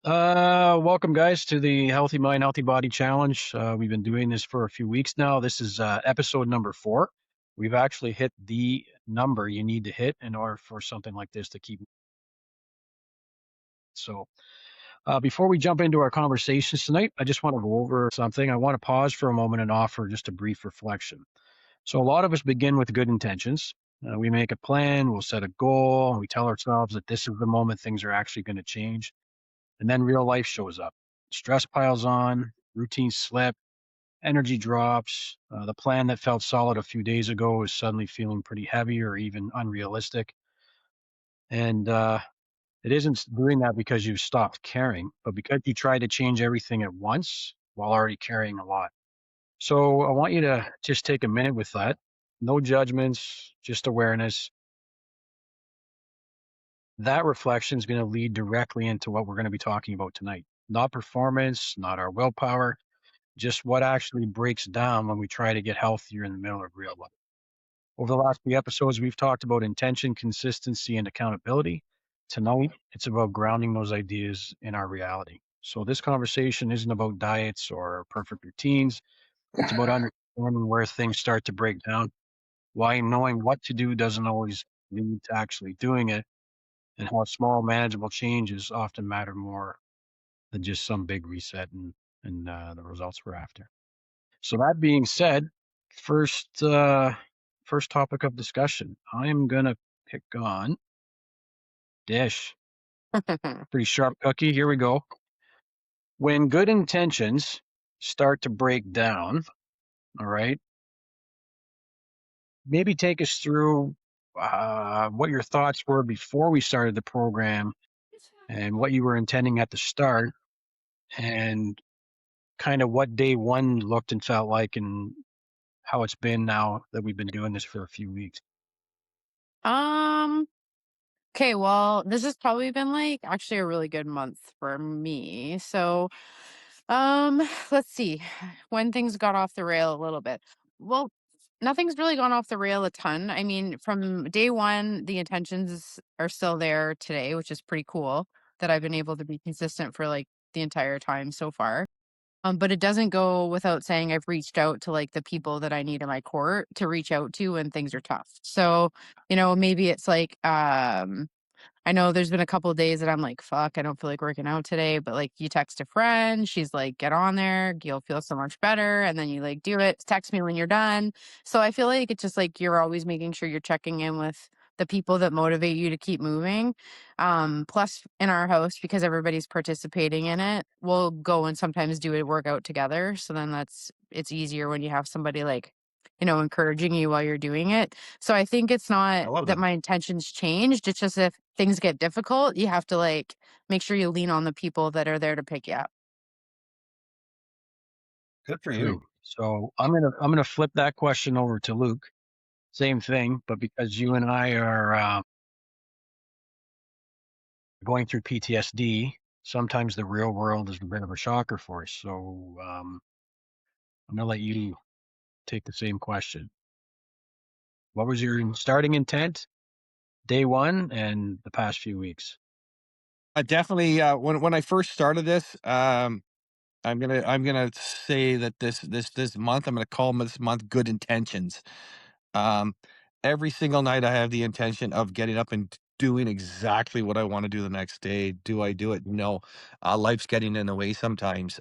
Welcome guys to the Healthy Mind, Healthy Body Challenge. We've been doing this for a few weeks now. This is episode number 4. We've actually hit the number you need to hit in order for something like this to keep. So, before we jump into our conversations tonight, I just want to go over something. I want to pause for a moment and offer just a brief reflection. So, a lot of us begin with good intentions. We make a plan, we'll set a goal, and we tell ourselves that this is the moment things are actually going to change. And then real life shows up. Stress piles on, routines slip, energy drops. The plan that felt solid a few days ago is suddenly feeling pretty heavy or even unrealistic. And it isn't doing that because you've stopped caring, but because you tried to change everything at once while already carrying a lot. So I want you to just take a minute with that. No judgments, just awareness. That reflection is going to lead directly into what we're going to be talking about tonight. Not performance, not our willpower, just what actually breaks down when we try to get healthier in the middle of real life. Over the last few episodes, we've talked about intention, consistency, and accountability. Tonight, it's about grounding those ideas in our reality. So, this conversation isn't about diets or perfect routines. It's about understanding where things start to break down, why knowing what to do doesn't always lead to actually doing it, and how small, manageable changes often matter more than just some big reset and the results we're after. So that being said, first first topic of discussion. I'm gonna pick on dish. Pretty sharp cookie. Here we go. When good intentions start to break down, all right, maybe take us through what your thoughts were before we started the program and what you were intending at the start and kind of what day one looked and felt like and how it's been now that we've been doing this for a few weeks. Um, okay, well, this has probably been like actually a really good month for me. Um, let's see when things got off the rail a little bit. Well, nothing's really gone off the rail a ton. I mean, from day one, the intentions are still there today, which is pretty cool that I've been able to be consistent for like the entire time so far. But it doesn't go without saying I've reached out to like the people that I need in my court to reach out to when things are tough. So, maybe it's like I know there's been a couple of days that I'm like, fuck, I don't feel like working out today. But like you text a friend, she's like, get on there, you'll feel so much better. And then you like do it, text me when you're done. So I feel like it's just like you're always making sure you're checking in with the people that motivate you to keep moving. Plus in our house, because everybody's participating in it, we'll go and sometimes do a workout together. So then it's easier when you have somebody like, encouraging you while you're doing it. So I think it's I not love that that. my intentions changed. It's just if things get difficult, you have to like make sure you lean on the people that are there to pick you up. Good for you. So I'm gonna flip that question over to Luke. Same thing, but because you and I are going through PTSD, sometimes the real world is a bit of a shocker for us. So I'm gonna let you take the same question. What was your starting intent, day one, and the past few weeks? Definitely, when I first started this, I'm gonna say that this month, I'm gonna call this month Good Intentions. Um, every single night, I have the intention of getting up and doing exactly what I want to do the next day. Do I do it? No. Life's getting in the way sometimes.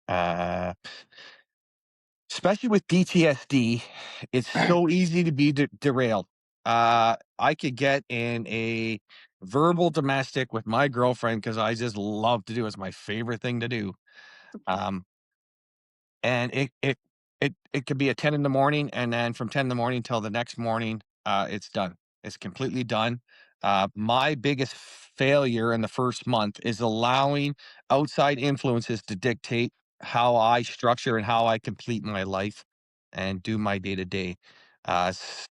Uh, Especially with PTSD, it's so easy to be derailed. I could get in a verbal domestic with my girlfriend because I just love to do it. It's my favorite thing to do. Um, and it could be at 10 in the morning, and then from 10 in the morning till the next morning, it's done. It's completely done. My biggest failure in the first month is allowing outside influences to dictate how I structure and how I complete my life and do my day to day. I've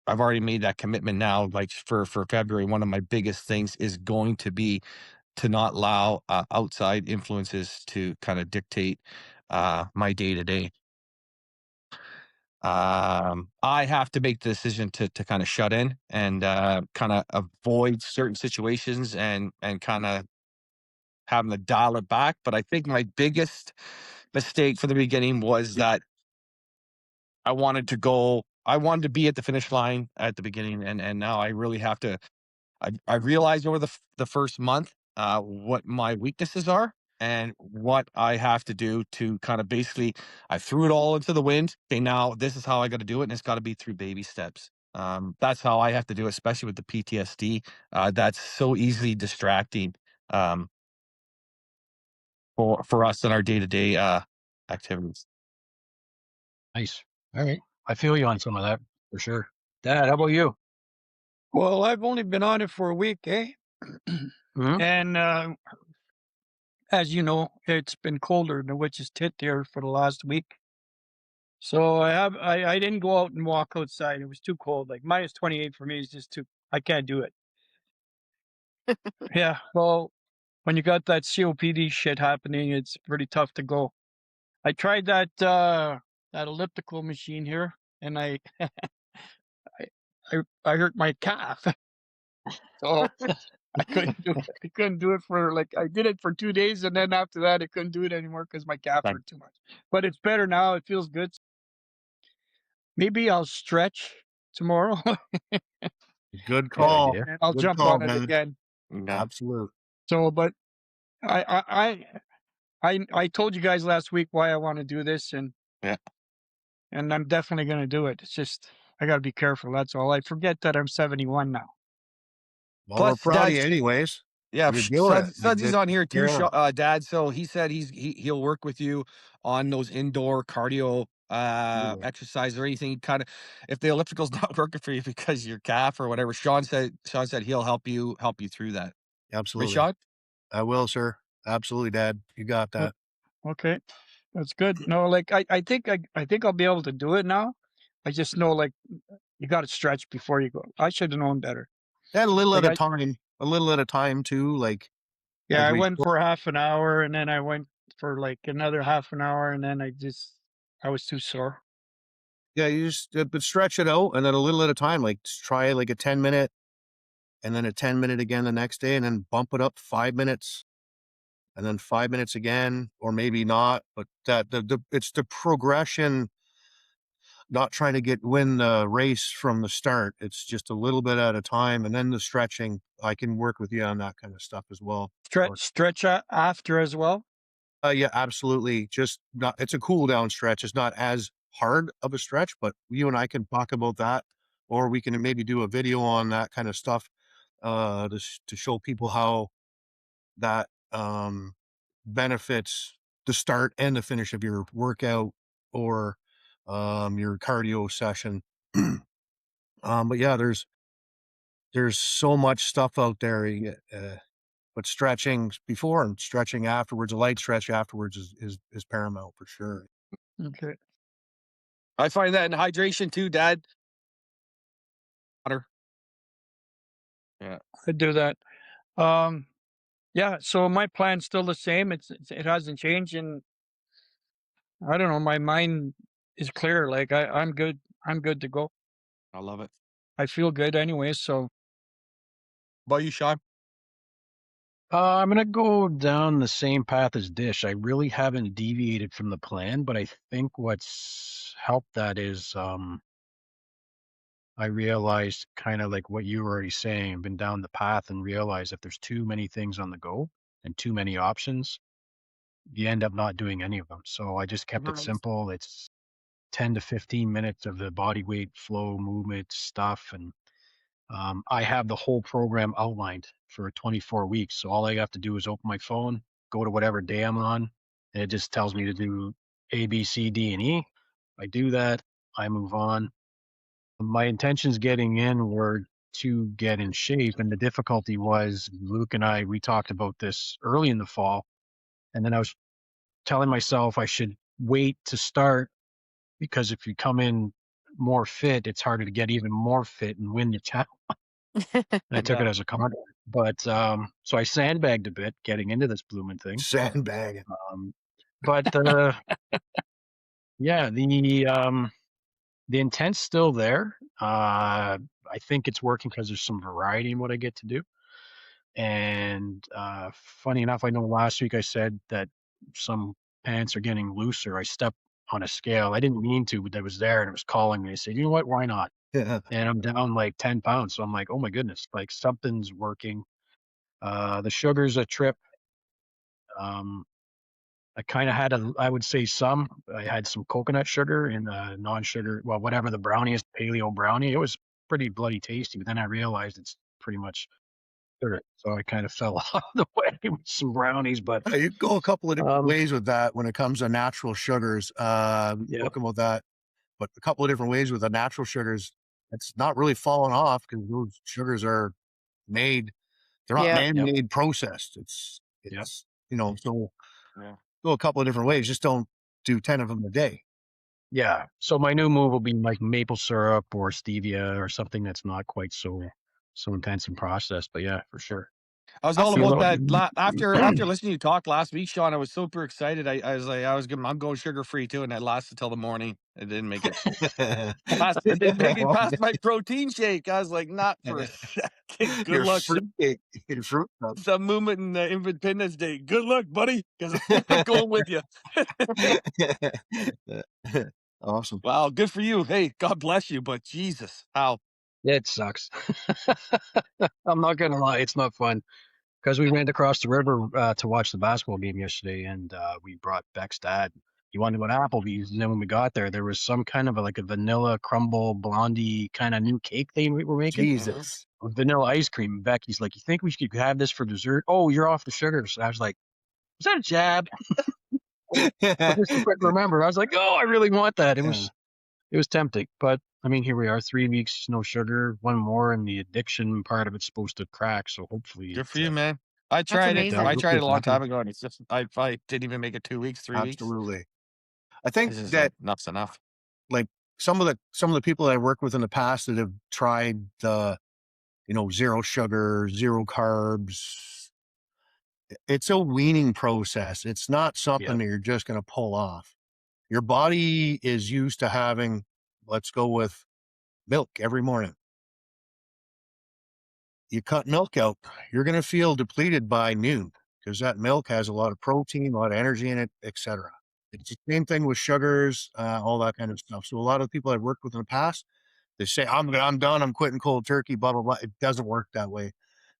already made that commitment now. Like for February, one of my biggest things is going to be to not allow outside influences to kind of dictate my day to day. I have to make the decision to kind of shut in and kind of avoid certain situations and kind of having to dial it back. But I think my biggest mistake for the beginning was that I wanted to be at the finish line at the beginning, and now I really have to. I realized over the first month what my weaknesses are and what I have to do to kind of basically. I threw it all into the wind. Okay, now this is how I got to do it, and it's got to be through baby steps. That's how I have to do it, especially with the PTSD. That's so easily distracting um, for us in our day to day activities. Nice. All right. I feel you on some of that for sure. Dad, how about you? Well, I've only been on it for a week, eh? Hmm. And as you know, it's been colder than witch's tit here for the last week. So I didn't go out and walk outside. It was too cold. Like -28 for me is just too. I can't do it. Yeah. Well, when you got that COPD shit happening, it's pretty tough to go. I tried that elliptical machine here, and I I hurt my calf. So I couldn't do it. I couldn't do it for like I did it for 2 days, and then after that, I couldn't do it anymore because my calf Thank hurt too much. But it's better now. It feels good. Maybe I'll stretch tomorrow, Good Good call. idea. and I'll Good jump call, on it man. again. Yeah, Absolute. So, but I I I told you guys last week why I want to do this, yeah. and I'm definitely going to do it. It's just I got to be careful. That's all. I forget that I'm 71 now. Well, we're Plus, proud of Dad. you anyways. Yeah, You're doing it. Sudsy's on here too, Yeah. Dad. So he said he'll work with you on those indoor cardio Absolutely. exercise or anything. Kind of, if the elliptical's not working for you because your calf or whatever. Sean said he'll help you through that. Right, Absolutely. Sean? I will, sir. Absolutely, Dad. You got Oh, that. okay, that's good. No, like I think I'll be able to do it now. I just know like you got to stretch before you go. I should have known better. And a little Like at a I time. A little at a time too. Yeah, Like I we went for half an hour and then I went for like another half an hour and then I was too sore. yeah, you just but stretch it out and then a little at a time. Like just try like a 10-minute and then a 10-minute again the next day and then bump it up 5 minutes and then 5 minutes again, or maybe not. But that the it's the progression, not trying to win the race from the start. It's just a little bit at a time, and then the stretching. I can work with you on that kind of stuff as well. Of course. Stretch after as well. Yeah, absolutely. Just not. It's a cool down stretch. It's not as hard of a stretch, but you and I can talk about that, or we can maybe do a video on that kind of stuff to show people how that benefits the start and the finish of your workout or your cardio session. But yeah, there's so much stuff out there. But stretching before and stretching afterwards, a light stretch afterwards is paramount for sure. Okay, I find that in hydration too, Dad. Water. Yeah, I do that. Um, yeah. So my plan's still the same. It hasn't changed, and I don't know. My mind is clear. Like I'm good. I'm good to go. I love it. I feel good anyway. So How about you, Sean? I'm gonna go down the same path as Dish. I really haven't deviated from the plan, but I think what's helped that is I realized kind of like what you were already saying, been down the path and realized if there's too many things on the go and too many options, you end up not doing any of them. So I just kept it Right. simple. It's 10 to 15 minutes of the body weight flow movement stuff. And I have the whole program outlined for 24 weeks. So all I have to do is open my phone, go to whatever day I'm on, and it just tells me to do A, B, C, D, and E. I do that. I move on. My intentions getting in were to get in shape. And the difficulty was Luke and we talked about this early in the fall. And then I was telling myself I should wait to start because if you come in more fit, it's harder to get even more fit and win the challenge. And I took Yeah. it as a compliment. But so I sandbagged a bit getting into this blooming thing. Sandbagging. Um, but yeah, the intent's still there. I think it's working because there's some variety in what I get to do. And funny enough, I know last week I said that some pants are getting looser. I stepped on a scale. I didn't mean to, but that was there and it was calling me. I said, you know what? Why not? Yeah. And I'm down like 10 pounds. So I'm like, oh my goodness, like something's working. The sugar's a trip. Um, I kind of had I would say I had some coconut sugar and non-sugar, well, whatever the brownie is, paleo brownie. It was pretty bloody tasty, but then I realized it's pretty much sugar. So I kind of fell off the way with some brownies, but You go a couple of different um, ways with that when it comes to natural sugars. We yeah, spoke about that, but a couple of different ways with the natural sugars. It's not really falling off because those sugars are made. They're not Yeah. yep, man-made processed. yep, It's so Yeah. go a couple of different ways. Just don't do 10 of them a day. yeah. So my new move will be like maple syrup or stevia or something that's not quite so intense and processed. But yeah, for sure. I was I'll all say, You about know, that after listening to you talk last week, Sean. I was super excited. I was like, I'm going sugar free too, and that lasted till the morning. It didn't make it it didn't make it past my protein shake. I was like, not for a second. Good Your luck. fruitcake, your fruit cup. Some movement in Independence Day. Good luck, buddy, because I'm not going with you. Awesome. Wow, good for you. Hey, God bless you, but Jesus, how it sucks. I'm not gonna lie, it's not fun. Because we went across the river to watch the basketball game yesterday, and we brought Beck's dad. He wanted to go to Applebee's, and then when we got there, there was some kind of like a vanilla crumble blondie kind of new cake thing we were making Jesus. with vanilla ice cream. And Becky's like, "You think we should have this for dessert?" Oh, you're off the sugars. I was like, "Was that a jab?" But just a quick remember, I was like, "Oh, I really want that." Yeah, It was tempting, but I mean, here we are, 3 weeks no sugar, one more, and the addiction part of it's supposed to crack. So hopefully good for it you, man. I that's tried it. I amazing. hopefully tried it a it's long nothing. time ago, and it's just I didn't even make it 2 weeks, 3 weeks. absolutely. I think It's just that like enough's enough. like some of the people that I worked with in the past that have tried the zero sugar, zero carbs, it's a weaning process. It's not Yeah, something that you're just going to pull off. Your body is used to having, let's go with milk every morning. You cut milk out, you're going to feel depleted by noon because that milk has a lot of protein, a lot of energy in it, etc. It's the same thing with sugars, all that kind of stuff. So a lot of the people I've worked with in the past, they say, I'm done. I'm quitting cold turkey, blah, blah, blah. It doesn't work that way.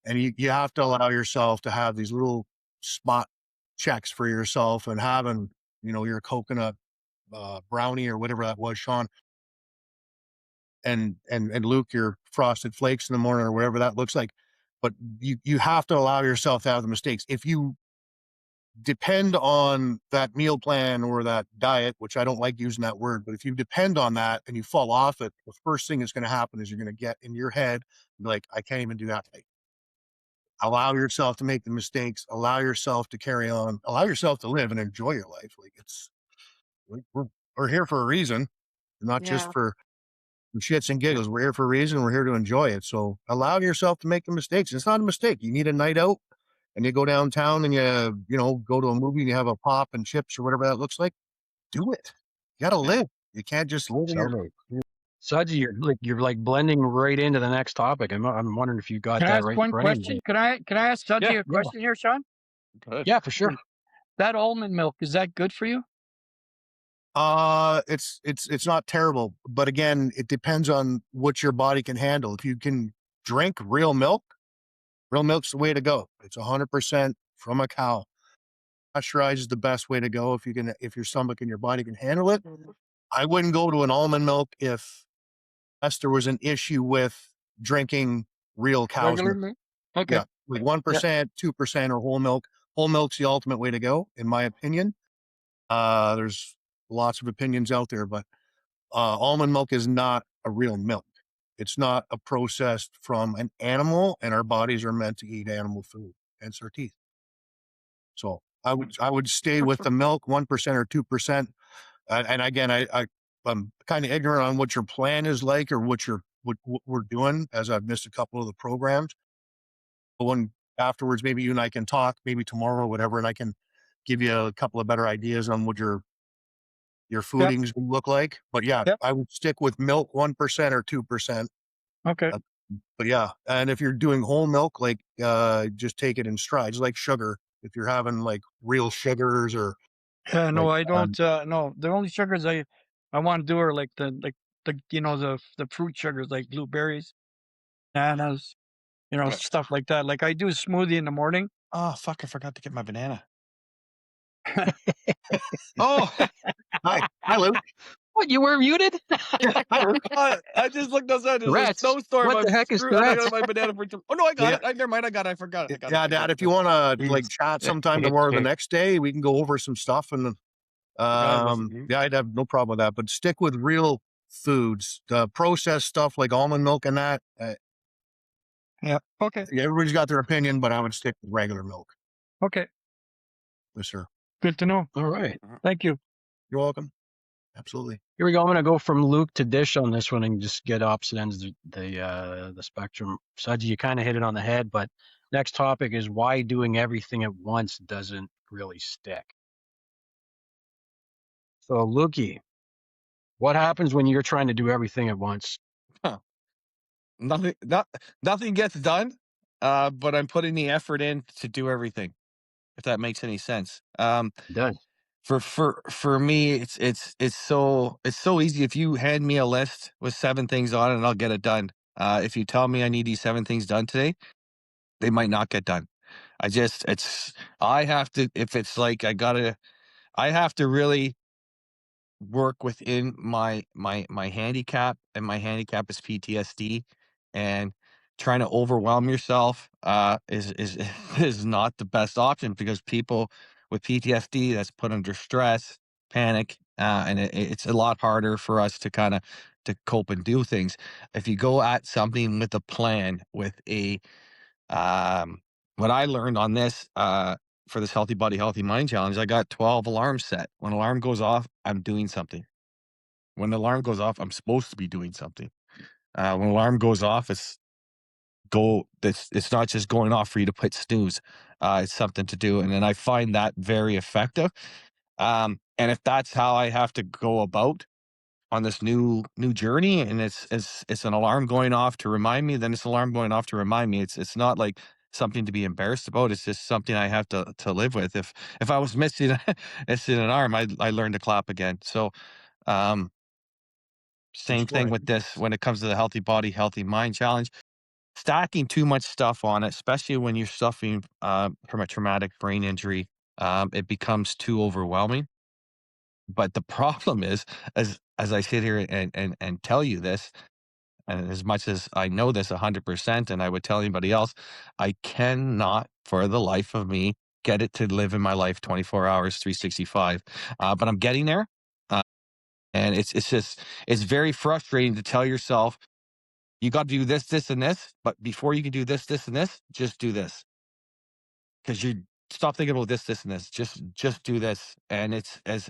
And you have to allow yourself to have these little spot checks for yourself and having, your coconut brownie or whatever that was, Sean, and Luke, your frosted flakes in the morning or whatever that looks like. But you have to allow yourself to have the mistakes. If you depend on that meal plan or that diet, which I don't like using that word, but if you depend on that and you fall off it, the first thing that's going to happen is you're going to get in your head, like, I can't even do that today. Allow yourself to make the mistakes, allow yourself to carry on, allow yourself to live and enjoy your life. Like we're, we're here for a reason, not just Yeah. for shits and giggles. We're here for a reason. We're here to enjoy it. So allow yourself to make the mistakes. It's not a mistake. You need a night out and you go downtown and go to a movie and you have a pop and chips or whatever that looks like. Do it. You got to live. You can't just live in your. celebrate. Saji, you're like blending right into the next topic. I'm wondering if you got Can I that ask right in one front of you. question? Can I ask Yeah, Sudji a yeah, question here, Sean? Good. yeah, for sure. That almond milk, is that good for you? It's not terrible, but again, it depends on what your body can handle. If you can drink real milk's the way to go. It's 100% from a cow. Pasteurized is the best way to go if your stomach and your body can handle it. Mhm. I wouldn't go to an almond milk unless there was an issue with drinking real cow's Regular milk. milk? Okay. Yeah, like Yeah. 1%, 2%, or whole milk. Whole milk's the ultimate way to go, in my opinion. There's lots of opinions out there, but almond milk is not a real milk. It's not a processed from an animal, and our bodies are meant to eat animal food, hence our teeth. So I would stay with the milk, 1% or 2%. And again, I'm kind of ignorant on what your plan is like or what we're doing, as I've missed a couple of the programs. But when afterwards, maybe you and I can talk, maybe tomorrow or whatever, and I can give you a couple of better ideas on what your Yep. foodings would look like. But yeah, Yep. I would stick with milk, 1% or 2%. Okay. But yeah, and if you're doing whole milk, like just take it in strides, like sugar. If you're having like real sugars or Yeah, no, like I don't, no, the only sugars I wanna do are like, the fruit sugars like blueberries, bananas, But stuff like that. Like, I do a smoothie in the morning. oh fuck, I forgot to get my banana. Oh, hi Luke. What, you were muted? Hi Luke. I just looked outside. There's a Tourette's. snowstorm. What the I'm heck is screwed. I'm not gonna Tourette's? have my banana for. Oh no, I got Yeah, it. Never mind. I got it. I forgot. I got it. yeah, I got Dad. If you it. want to like Jeez. chat sometime tomorrow, or the next day, we can go over some stuff. And God, listen. yeah, I'd have no problem with that. But stick with real foods. The processed stuff like almond milk and that. Yeah, okay, Yeah, everybody's got their opinion, but I would stick with regular milk. okay, Yes, sir. good to know. All right. Thank you. You're welcome. Absolutely. Here we go. I'm going to go from Luke to Dish on this one and just get opposite ends of the spectrum. Sudgy, you kind of hit it on the head, but next topic is why doing everything at once doesn't really stick. So, Lukey, what happens when you're trying to do everything at once? Huh. Nothing gets done. But I'm putting the effort in to do everything. If that makes any sense. It does. For me, it's so easy. If you hand me a list with 7 things on it, and I'll get it done. If you tell me I need these 7 things done today, they might not get done. I have to, if it's like I have to really work within my handicap, and my handicap is PTSD, and trying to overwhelm yourself is is not the best option, because people with PTSD that's put under stress, panic, and it's a lot harder for us to kind of to cope and do things. If you go at something with a plan, with a um, what I learned on this, for this healthy body, healthy mind challenge, I got 12 alarms set. When alarm goes off, I'm doing something. When the alarm goes off, I'm supposed to be doing something. When alarm goes off, it's not just going off for you to put snooze. It's something to do. And then I find that very effective. And if that's how I have to go about on this new journey, and it's an alarm going off to remind me, then it's an alarm going off to remind me. It's not like something to be embarrassed about. It's just something I have to live with. If I was missing missing an arm, I learned to clap again. So um That's same thing right. with this when it comes to the healthy body, healthy mind challenge. Stacking too much stuff on it, especially when you're suffering from a traumatic brain injury, it becomes too overwhelming. But the problem is, as I sit here and tell you this, and as much as I know this 100%, and I would tell anybody else, I cannot for the life of me get it to live in my life 24 hours, 365. But I'm getting there. Uh, and it's very frustrating to tell yourself, you got to do this, this, and this. But before you can do this, this, and this, just do this. Because you stop thinking about this, this, and this. Just do this. And it's as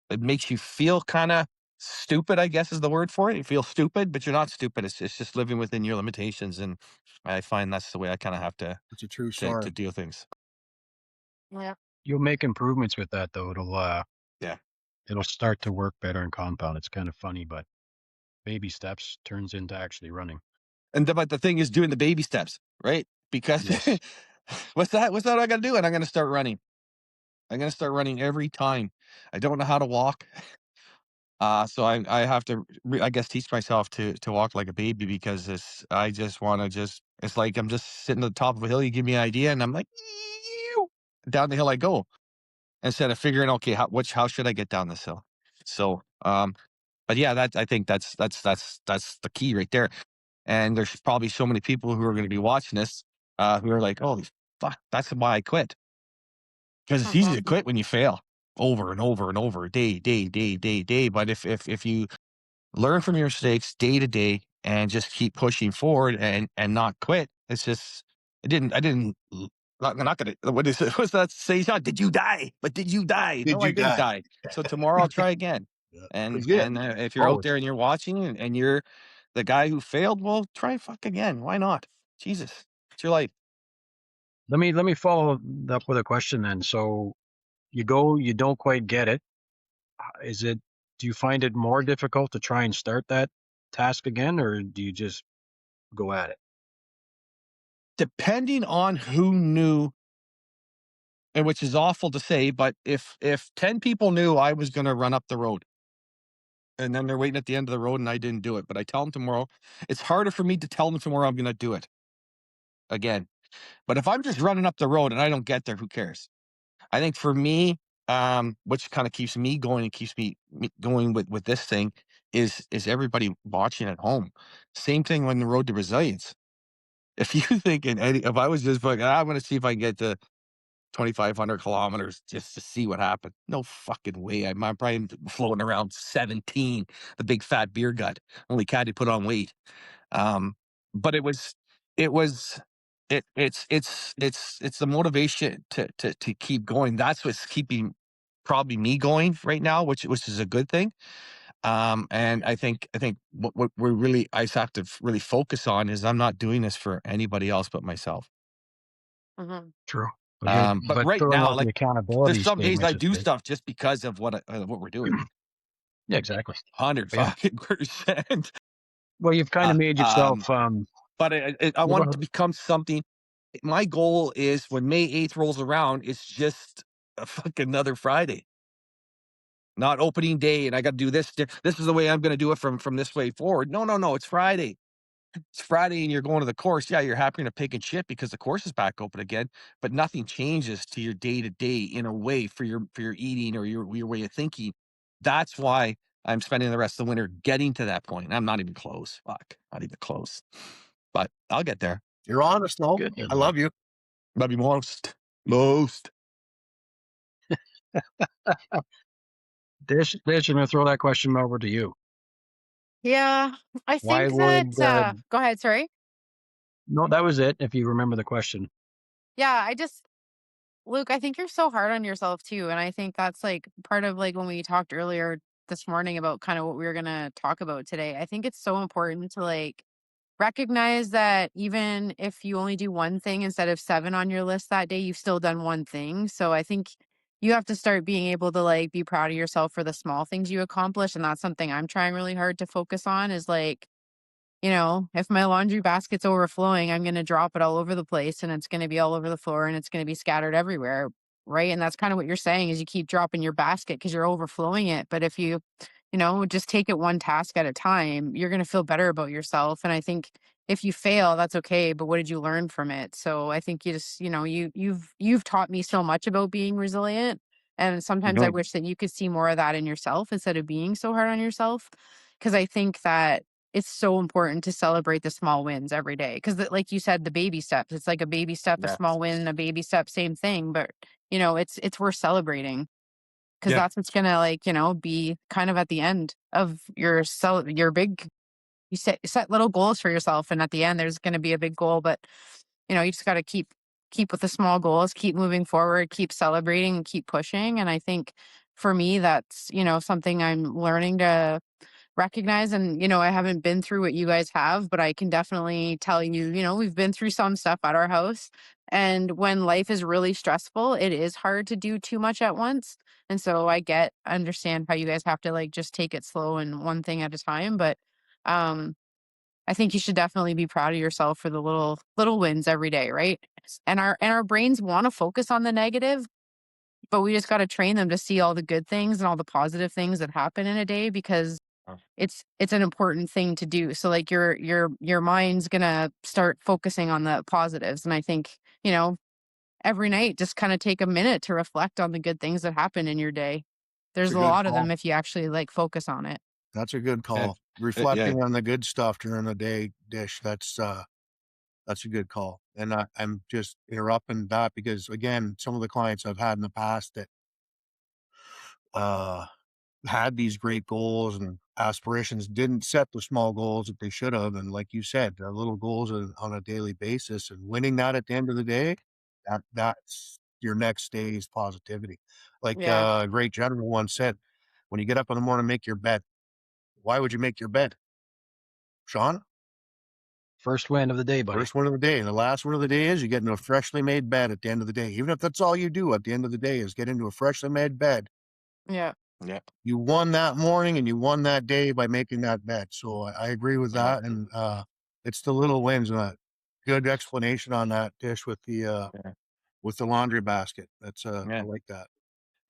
it makes you feel kind of stupid, I guess is the word for it. You feel stupid, but you're not stupid. It's just living within your limitations. And I find that's the way I kind of have It's a true to story. deal things. Yeah. You'll make improvements with that, though. Yeah. It'll start to work better in compound. It's kind of funny, but baby steps turns into actually running. But the thing is doing the baby steps, right? Because Yes. what's that? What's that I got to do? And I'm going to start running. I'm going to start running every time. I don't know how to walk. So I have to I guess teach myself to walk like a baby, because I just want to it's like I'm just sitting at the top of a hill. You give me an idea, and I'm like, "Eew," down the hill I go, instead of figuring, okay, how should I get down this hill? So but yeah, that I think that's the key right there. And there's probably so many people who are going to be watching this, who are like, oh fuck, that's why I quit, because it's easy Uh-huh. to quit when you fail over and over and over, day. But if you learn from your mistakes day to day and just keep pushing forward and not quit. It's just I didn't I'm not gonna what is it? What's that say? Sean? Did you die? But did you die? Did No, I you didn't die? die. So tomorrow I'll try again. Yeah. And That's it. if you're out Always. there and you're watching, and you're the guy who failed, well, try fuck again. Why not? Jesus, it's your life. Let me follow up with a question then. So you go, you don't quite get it. Is it? Do you find it more difficult to try and start that task again, or do you just go at it? Depending on who knew, and which is awful to say, but if 10 people knew I was going to run up the road and then they're waiting at the end of the road and I didn't do it, but I tell them tomorrow, it's harder for me to tell them tomorrow I'm going to do it again. But if I'm just running up the road and I don't get there, who cares? I think for me, which kind of keeps me going and keeps me going with this thing is everybody watching at home. Same thing on the road to resilience. If you thinking, if I was just fucking, I'm going to see if I can get to 2,500 kilometers just to see what happened. No fucking way. I'm probably floating around 17, the big fat beer gut. Only cat who put on weight. Um, but it was, it's the motivation to keep going. That's what's keeping probably me going right now, which is a good thing. And I think what we really I just have to really focus on is I'm not doing this for anybody else but myself. Mhm. True. Okay, But but right throwing now, out the like there's accountability some days I statements is do big. stuff just because of what we're doing. Yeah, exactly. Hundred Yeah. fucking percent. Well, you've kind Uh, of made um, yourself. but I Well, go want it to ahead. become something. My goal is when May 8th rolls around, it's just a fucking another Friday, not opening day, and I got to do this. This is the way I'm going to do it from this way forward. No, no, no. It's Friday. It's Friday and you're going to the course. Yeah, you're happy to pick and shit because the course is back open again, but nothing changes to your day to day in a way for your eating or your way of thinking. That's why I'm spending the rest of the winter getting to that point. I'm not even close. Fuck, not even close. But I'll get there. You're honest, though. Good. I love you. Love you most. Most. Dish, I'm going to throw that question over to you. Yeah, I Why think that would go ahead, sorry. no? That was it. If you remember the question, Yeah, Luke, I think you're so hard on yourself too, and I think that's like part of like when we talked earlier this morning about kind of what we were going to talk about today. I think it's so important to like recognize that even if you only do one thing instead of 7 on your list that day, you've still done one thing. So I think you have to start being able to like be proud of yourself for the small things you accomplish, and that's something I'm trying really hard to focus on is like, if my laundry basket's overflowing, I'm going to drop it all over the place and it's going to be all over the floor and it's going to be scattered everywhere. Right. And that's kind of what you're saying is you keep dropping your basket because you're overflowing it. But if you just take it one task at a time, you're going to feel better about yourself. And I think if you fail, that's okay. But what did you learn from it? So I think you just, you've taught me so much about being resilient. And sometimes I Mhm. wish that you could see more of that in yourself instead of being so hard on yourself. Cause I think that it's so important to celebrate the small wins every day. Cause like you said, the baby steps, it's like a baby step, a Yeah. small win, a baby step, same thing. But it's worth celebrating. 'Cause Yeah. that's what's gonna, like, be kind of at the end of your big you set little goals for yourself, and at the end, there's gonna be a big goal, but, you just gotta keep with the small goals, keep moving forward, keep celebrating, and keep pushing, and I think for me, that's, something I'm learning to recognize. And I haven't been through what you guys have, but I can definitely tell you, we've been through some stuff at our house, and when life is really stressful, it is hard to do too much at once. And so understand how you guys have to like just take it slow and one thing at a time. But um I think you should definitely be proud of yourself for the little wins every day, right? And our brains want to focus on the negative, but we just got to train them to see all the good things and all the positive things that happen in a day, because Uh, it's an important thing to do. So like your mind's gonna start focusing on the positives. And I think, every night just kind of take a minute to reflect on the good things that happen in your day. It's There's a a good lot of them call. if you actually like focus on it. That's a good Yeah. call. Yeah. Reflecting on the good stuff during the day, Dish. That's a good call. And I'm just interrupting that because again, some of the clients I've had in the past that uh had these great goals and aspirations didn't set the small goals that they should have. And like you said, the little goals on a daily basis and winning that at the end of the day, that's your next day's positivity. Like Yeah. a great general once said, when you get up in the morning, make your bed. Why would you make your bed? Sean? first win of the day, buddy. First one of the day. And the last one of the day is you get into a freshly made bed at the end of the day. Even if that's all you do at the end of the day is get into a freshly made bed, Yeah. Yeah. You won that morning and you won that day by making that bet. So I agree with Yeah. that. And it's the little wins. Good explanation on that dish Yeah. with the laundry basket. That's I Yeah. like that.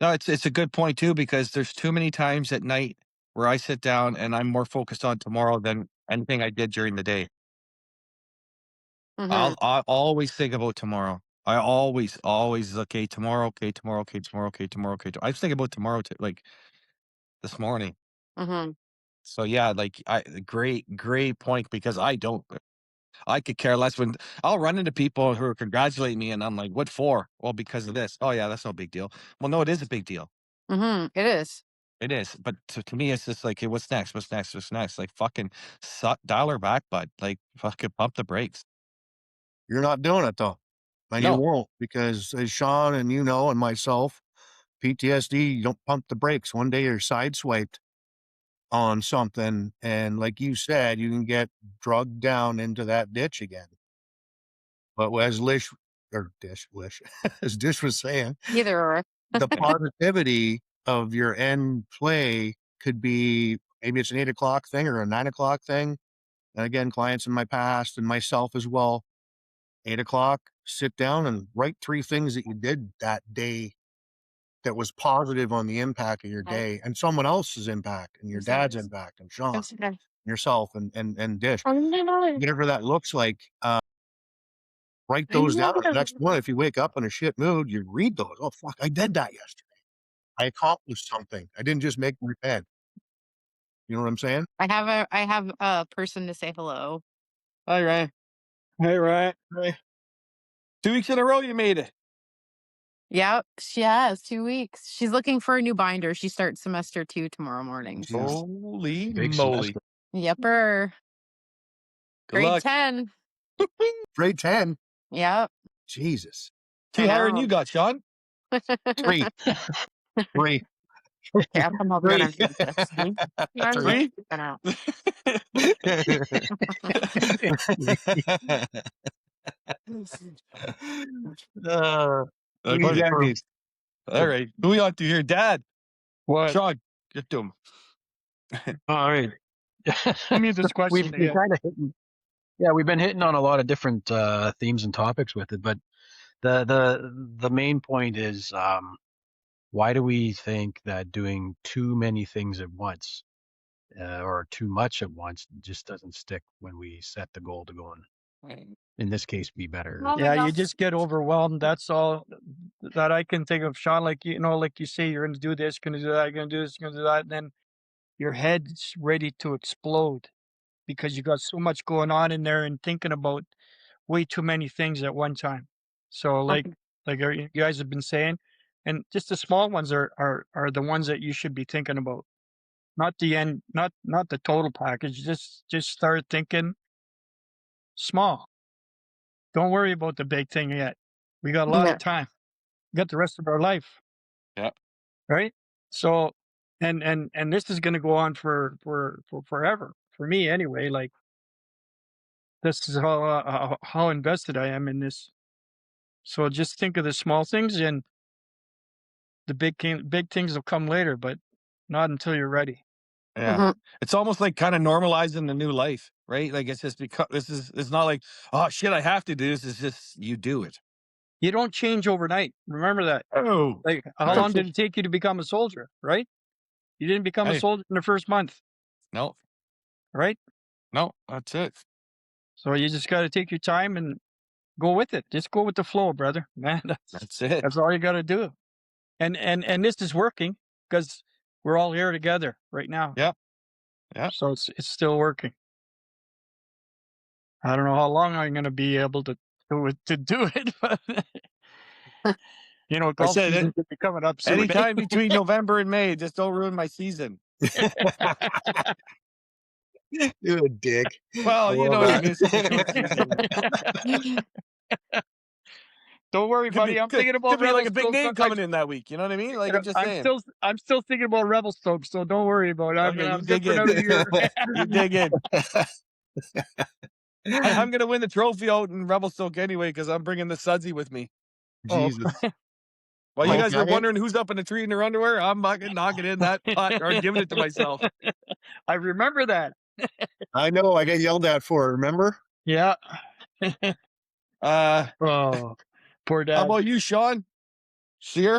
No, it's a good point too, because there's too many times at night where I sit down and I'm more focused on tomorrow than anything I did during the day. Mhm. I always think about tomorrow. I always, okay, tomorrow, okay, tomorrow, okay, tomorrow, okay, tomorrow, okay. I was thinking about tomorrow like this morning. Mhm. So yeah, like great point, because I could care less when I'll run into people who congratulate me and I'm like, what for? Well, because of this. Oh yeah, that's no big deal. Well, no, it is a big deal. Mhm. It is. It is. But to me, it's just like, hey, what's next? What's next? What's next? Like fucking dial her back, bud. Like fucking pump the brakes. You're not doing it though. And you No, won't because as Sean and and myself, PTSD, you don't pump the brakes. One day you're sideswiped on something. And like you said, you can get drugged down into that ditch again. But as Lish, as Dish was saying, Either or. the positivity of your end play could be maybe it's an 8 o'clock thing or a 9 o'clock thing. And again, clients in my past and myself as well, 8 o'clock, sit down and write 3 things that you did that day that was positive on the impact of your Okay. day and someone else's impact and your Who's that? dad's impact and Sean, Who's that? yourself and Dish. I'm not. Whatever that looks like, write I'm those down. not. The next one, if you wake up in a shit mood, you read those. Oh, fuck, I did that yesterday. I accomplished something. I didn't just make my bed. You know what I'm saying? I have a person to say hello. all right. Hey, right. 2 weeks in a row, you made it. Yep, she has 2 weeks. She's looking for a new binder. She starts semester 2 tomorrow morning. Jesus. So, Holy Big moly! semester. yepper. Good Grade luck. 10. Grade 10. Yep, Jesus. I Two higher than you know. got, Sean. Three. Three. Yeah, I'm not Three. gonna do this. I'm Three. just Three. gonna. uh, Three Okay. Whatever. Jennies. All right. Who we on to here? Dad. What? Sean, get to him. All right. Tell me this we've question we've again. kind of we've been hitting on a lot of different themes and topics with it, but the main point is why do we think that doing too many things at once or too much at once just doesn't stick when we set the goal to go in this case be better. Oh my Yeah, you god. just get overwhelmed. That's all that I can think of, Sean. Like, like you say, you're going to do this, going to do that, going to do this, going to do that. And then your head's ready to explode because you got so much going on in there and thinking about way too many things at one time. So, like you guys have been saying, and just the small ones are the ones that you should be thinking about, not the end, not the total package. Just start thinking small. Don't worry about the big thing yet. We got a lot Yeah. of time. We got the rest of our life, Yeah. right? So, and this is going to go on for forever for me anyway. Like this is how invested I am in this. So just think of the small things, and the big things will come later, but not until you're ready. Yeah. Mhm. It's almost like kind of normalizing the new life, right? Like it's just because it's not like, oh shit, I have to do this. It's just you do it. You don't change overnight. Remember that. Oh, Like, how right. long did it take you to become a soldier? Right? You didn't become a Hey, soldier in the first month, no, right? no, that's it. So you just got to take your time and go with it. Just go with the flow, brother. Man, That's it. that's all you got to do. And this is working because we're all here together right now. Yeah. Yeah. So it's still working. I don't know how long I'm going to be able to do it, but I golf said it. season could be coming up soon. Eh? Anytime between November and May, just don't ruin my season. You a dick. I Well, you love know what I that. mean. It's just a short season. Don't worry, Could be buddy. I'm could, thinking could about be like Rebel a big Stokes. name coming in that week. You know what I mean? Like I'm just saying. I'm still thinking about Rebel Stokes. So don't worry about it. Okay, you I'm good dig for in. another year. You dig in. I'm gonna win the trophy out in Revelstoke anyway because I'm bringing the Sudsy with me. Oh, Jesus. While you guys are Okay. wondering who's up in the tree in their underwear, I'm fucking knocking in that pot or giving it to myself. I remember that. I know. I get yelled at for it. Remember? Yeah. Uh, Oh, poor how dad. about you, Sean? Sear?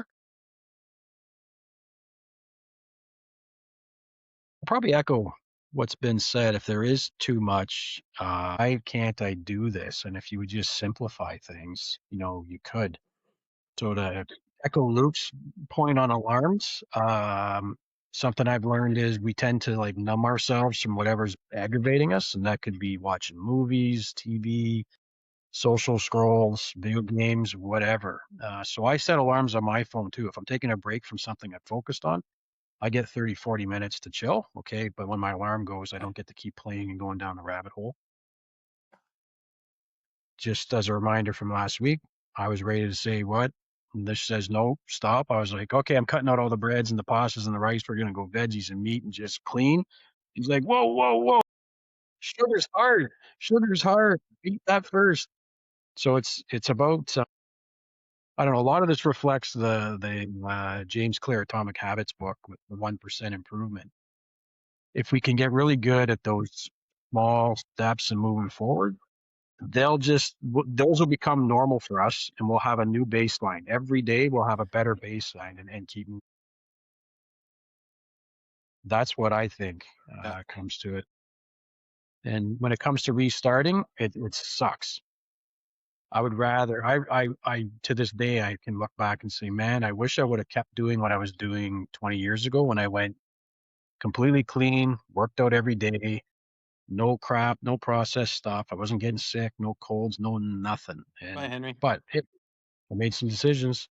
I'll probably echo what's been said. If there is too much, why can't I do this? And if you would just simplify things, you could. So to echo Luke's point on alarms, something I've learned is we tend to like numb ourselves from whatever's aggravating us, and that could be watching movies, TV, social scrolls, video games, whatever. So I set alarms on my phone too. If I'm taking a break from something I'm focused on, I get 30, 40 minutes to chill. Okay. But when my alarm goes, I don't get to keep playing and going down the rabbit hole. Just as a reminder from last week, I was ready to say what? And this says no, stop. I was like, okay, I'm cutting out all the breads and the pastas and the rice. We're gonna go veggies and meat and just clean. He's like, whoa, whoa, whoa. Sugar's hard. Sugar's hard. Eat that first. So it's about I don't know. A lot of this reflects the James Clear Atomic Habits book with the 1% improvement. If we can get really good at those small steps and moving forward, those will become normal for us, and we'll have a new baseline every day. We'll have a better baseline, and keep. That's what I think Yeah. comes to it. And when it comes to restarting, it sucks. I would rather I to this day I can look back and say, man, I wish I would have kept doing what I was doing 20 years ago when I went completely clean, worked out every day, no crap, no processed stuff. I wasn't getting sick, no colds, no nothing. Bye, And Henry. but I made some decisions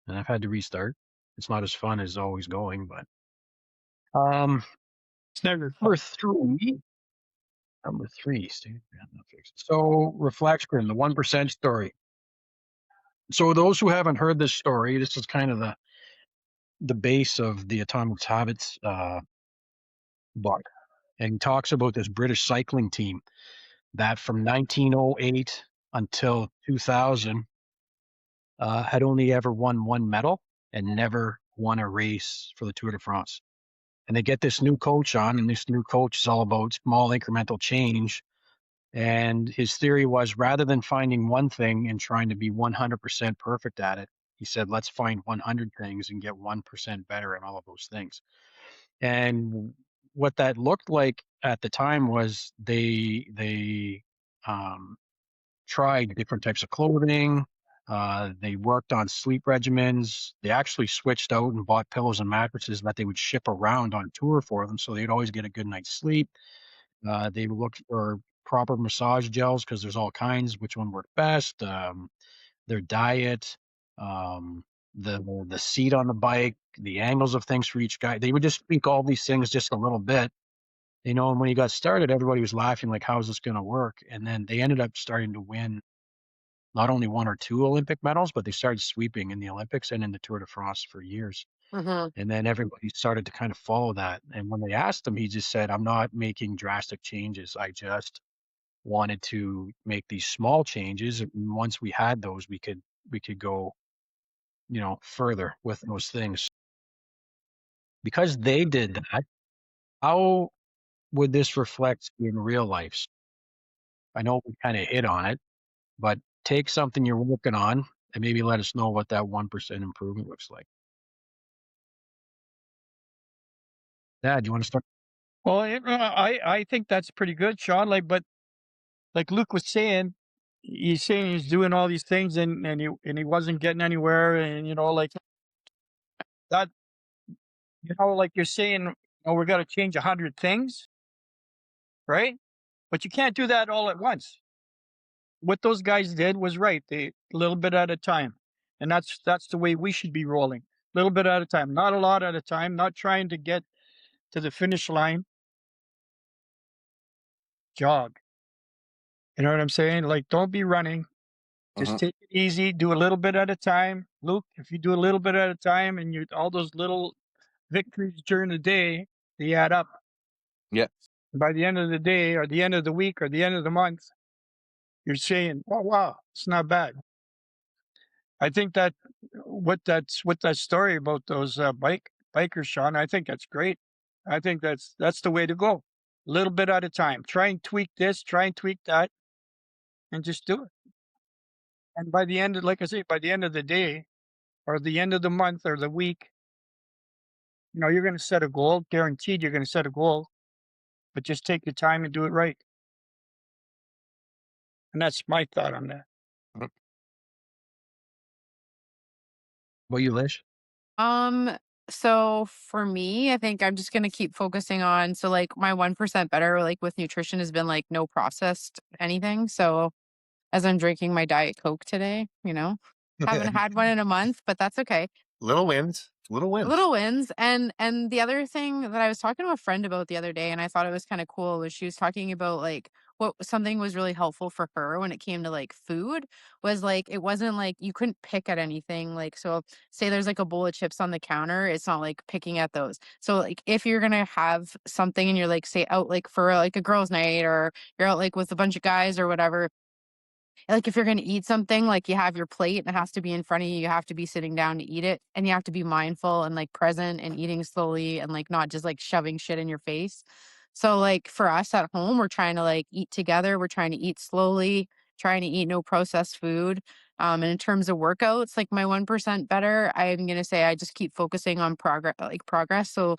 and I've had to restart. It's not as fun as always going, but um It's never number fun. three, number three, Steve. So reflection, the 1% story. So those who haven't heard this story, this is kind of the base of the Atomic Habits book, and talks about this British cycling team that from 1908 until 2000 had only ever won one medal and never won a race for the Tour de France. And they get this new coach on, and this new coach is all about small incremental change. And his theory was rather than finding one thing and trying to be 100% perfect at it, he said, let's find 100 things and get 1% better at all of those things. And what that looked like at the time was they tried different types of clothing. They worked on sleep regimens. They actually switched out and bought pillows and mattresses that they would ship around on tour for them, so they'd always get a good night's sleep. They looked for proper massage gels because there's all kinds. Which one worked best? Their diet, um, the seat on the bike, the angles of things for each guy. They would just tweak all these things just a little bit. And when he got started, everybody was laughing like, "How is this going to work?" And then they ended up starting to win not only one or two Olympic medals, but they started sweeping in the Olympics and in the Tour de France for years. Hmm. And then everybody started to kind of follow that. And when they asked him, he just said, I'm not making drastic changes. I just wanted to make these small changes. And once we had those, we could go, further with those things. Because they did that, how would this reflect in real life? I know we kind of hit on it, but take something you're working on and maybe let us know what that 1% improvement looks like. Dad, you want to start? Well, I think that's pretty good, Sean. But like Luke was saying, he's saying he's doing all these things and he wasn't getting anywhere, and like that. Like you're saying, we got to change 100 things, right? But you can't do that all at once. What those guys did was right. They a little bit at a time, and that's the way we should be rolling. A little bit at a time, not a lot at a time. Not trying to get to the finish line. Jog. You know what I'm saying? Like, don't be running. Just Mhm. take it easy. Do a little bit at a time. Luke, if you do a little bit at a time, and you all those little victories during the day, they add up. Yeah. By the end of the day, or the end of the week, or the end of the month, you're saying, "Oh wow, it's not bad." I think that what that story about those bikers, Sean. I think that's great. I think that's the way to go. A little bit at a time. Try and tweak this. Try and tweak that, and just do it. And by the end of, like I say, by the end of the day or the end of the month or the week, you're going to set a goal. Guaranteed, you're going to set a goal. But just take your time and do it right. And that's my thought on that. Mm. What you, Lish? Um, so for me, I think I'm just gonna keep focusing on so like my 1% better like with nutrition has been like no processed anything. So as I'm drinking my Diet Coke today, haven't had one in a month, but that's okay. Little wins, little wins. Little wins. And the other thing that I was talking to a friend about the other day, and I thought it was kind of cool, was she was talking about like what something was really helpful for her when it came to like food was like it wasn't like you couldn't pick at anything. Like so say there's like a bowl of chips on the counter, it's not like picking at those. So like if you're gonna have something and you're like say out like for like a girls' night or you're out like with a bunch of guys or whatever, like, if you're gonna eat something, like, you have your plate and it has to be in front of you, you have to be sitting down to eat it, and you have to be mindful and, like, present and eating slowly and, like, not just, like, shoving shit in your face. So, like, for us at home, we're trying to, like, eat together, we're trying to eat slowly, trying to eat no processed food. And in terms of workouts, like, my 1% better, I'm gonna say I just keep focusing on progress. So,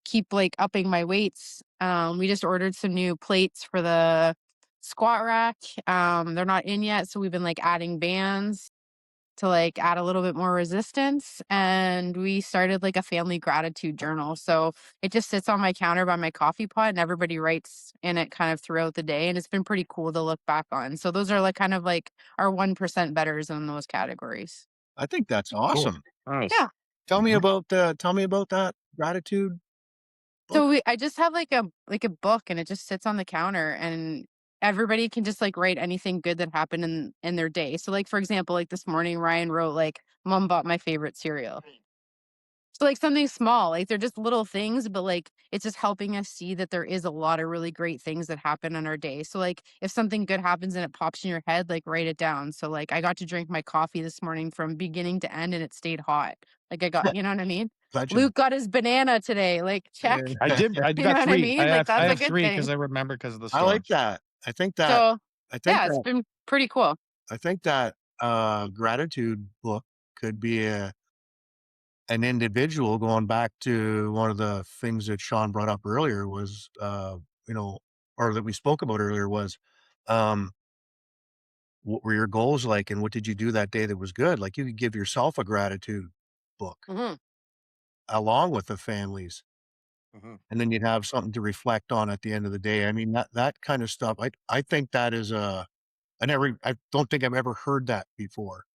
keep, like, upping my weights. We just ordered some new plates for the squat rack. They're not in yet, so we've been like adding bands to like add a little bit more resistance. And we started like a family gratitude journal. So it just sits on my counter by my coffee pot and everybody writes in it kind of throughout the day. And it's been pretty cool to look back on. So those are like kind of like our 1% betters in those categories. I think that's Cool. awesome. Nice. Yeah. Mhm. Tell me about that gratitude book. So I just have like a book and it just sits on the counter and everybody can just like write anything good that happened in their day. So like for example, like this morning Ryan wrote like mom bought my favorite cereal. So like something small, like they're just little things, but like it's just helping us see that there is a lot of really great things that happen in our day. So like if something good happens and it pops in your head, like write it down. So like I got to drink my coffee this morning from beginning to end and it stayed hot. Like I got, you know what I mean? Legend. Luke got his banana today. Like check. I did. I You know got what I three. mean? Like I that's a have good three because thing. I remember because of the I storm. like that. So I think yeah, it's that been pretty cool. gratitude book could be an individual going back to one of the things that Sean brought up earlier was, you know, or that we spoke about earlier was, um, what were your goals like and what did you do that day that was good? Like you could give yourself a gratitude book Hmm. along with the families, Mhm. and then you'd have something to reflect on at the end of the day. I mean, that kind of stuff, I think that is I don't think I've ever heard that before.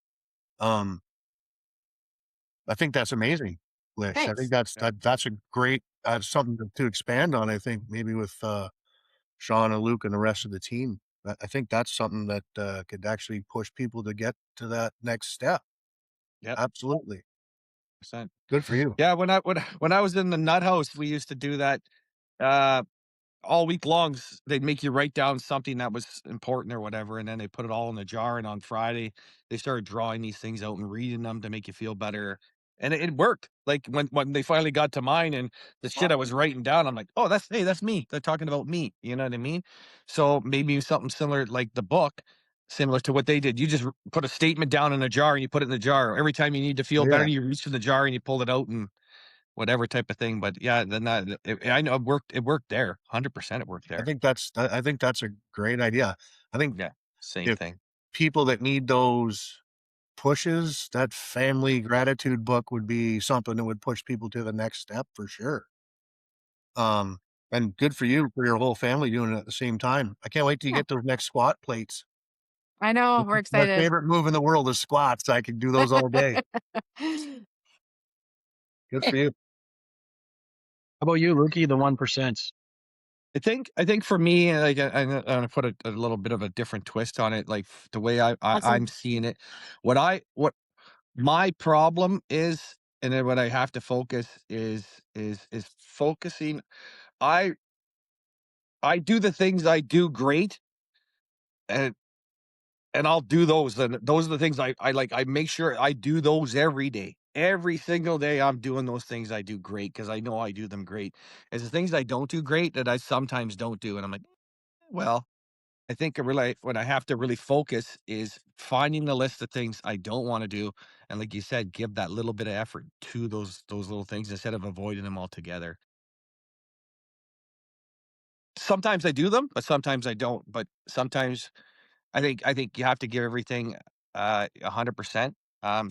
Um, I think that's amazing, Lish. I think Thanks. Yeah. that's a great, something to expand on, I think, maybe with, Sean and Luke and the rest of the team. I think that's something that, could actually push people to get to that next step. Yep. Absolutely. 100%. Good for you. Yeah. When I was in the nut house, we used to do that. Uh, all week long, they'd make you write down something that was important or whatever, and then they put it all in a jar. And on Friday, they started drawing these things out and reading them to make you feel better. And it worked. Like when they finally got to mine and the shit I was writing down, I'm like, oh, that's me. They're talking about me. You know what I mean? So maybe something similar, like the book, similar to what they did. You just put a statement down in a jar and you put it in the jar. Every time you need to feel better, Yeah. you reach in the jar and you pull it out and whatever type of thing, but yeah, then I know it worked there, 100% it worked there. I think that's a great idea. I think Yeah, same if thing. people that need those pushes, that family gratitude book would be something that would push people to the next step for sure. Um, and good for you for your whole family doing it at the same time. I can't wait till you Yeah. get those next squat plates. I know. We're My excited. favorite move in the world is squats. I can do those all day. Good for you. How about you, Lukey, the 1%? I think for me, like, I'm gonna put a little bit of a different twist on it, like, the way Awesome. I'm seeing it. What my problem is, and then what I have to focus is focusing. I I do the things I do great, and and I'll do those, and those are the things I like. I make sure I do those every day. Every single day I'm doing those things I do great because I know I do them great. It's the things I don't do great that I sometimes don't do, and I'm like, well, I think I really what I have to really focus is finding the list of things I don't wanna do, and like you said, give that little bit of effort to those little things instead of avoiding them altogether. Sometimes I do them, but sometimes I don't, but sometimes I think you have to give everything, 100%.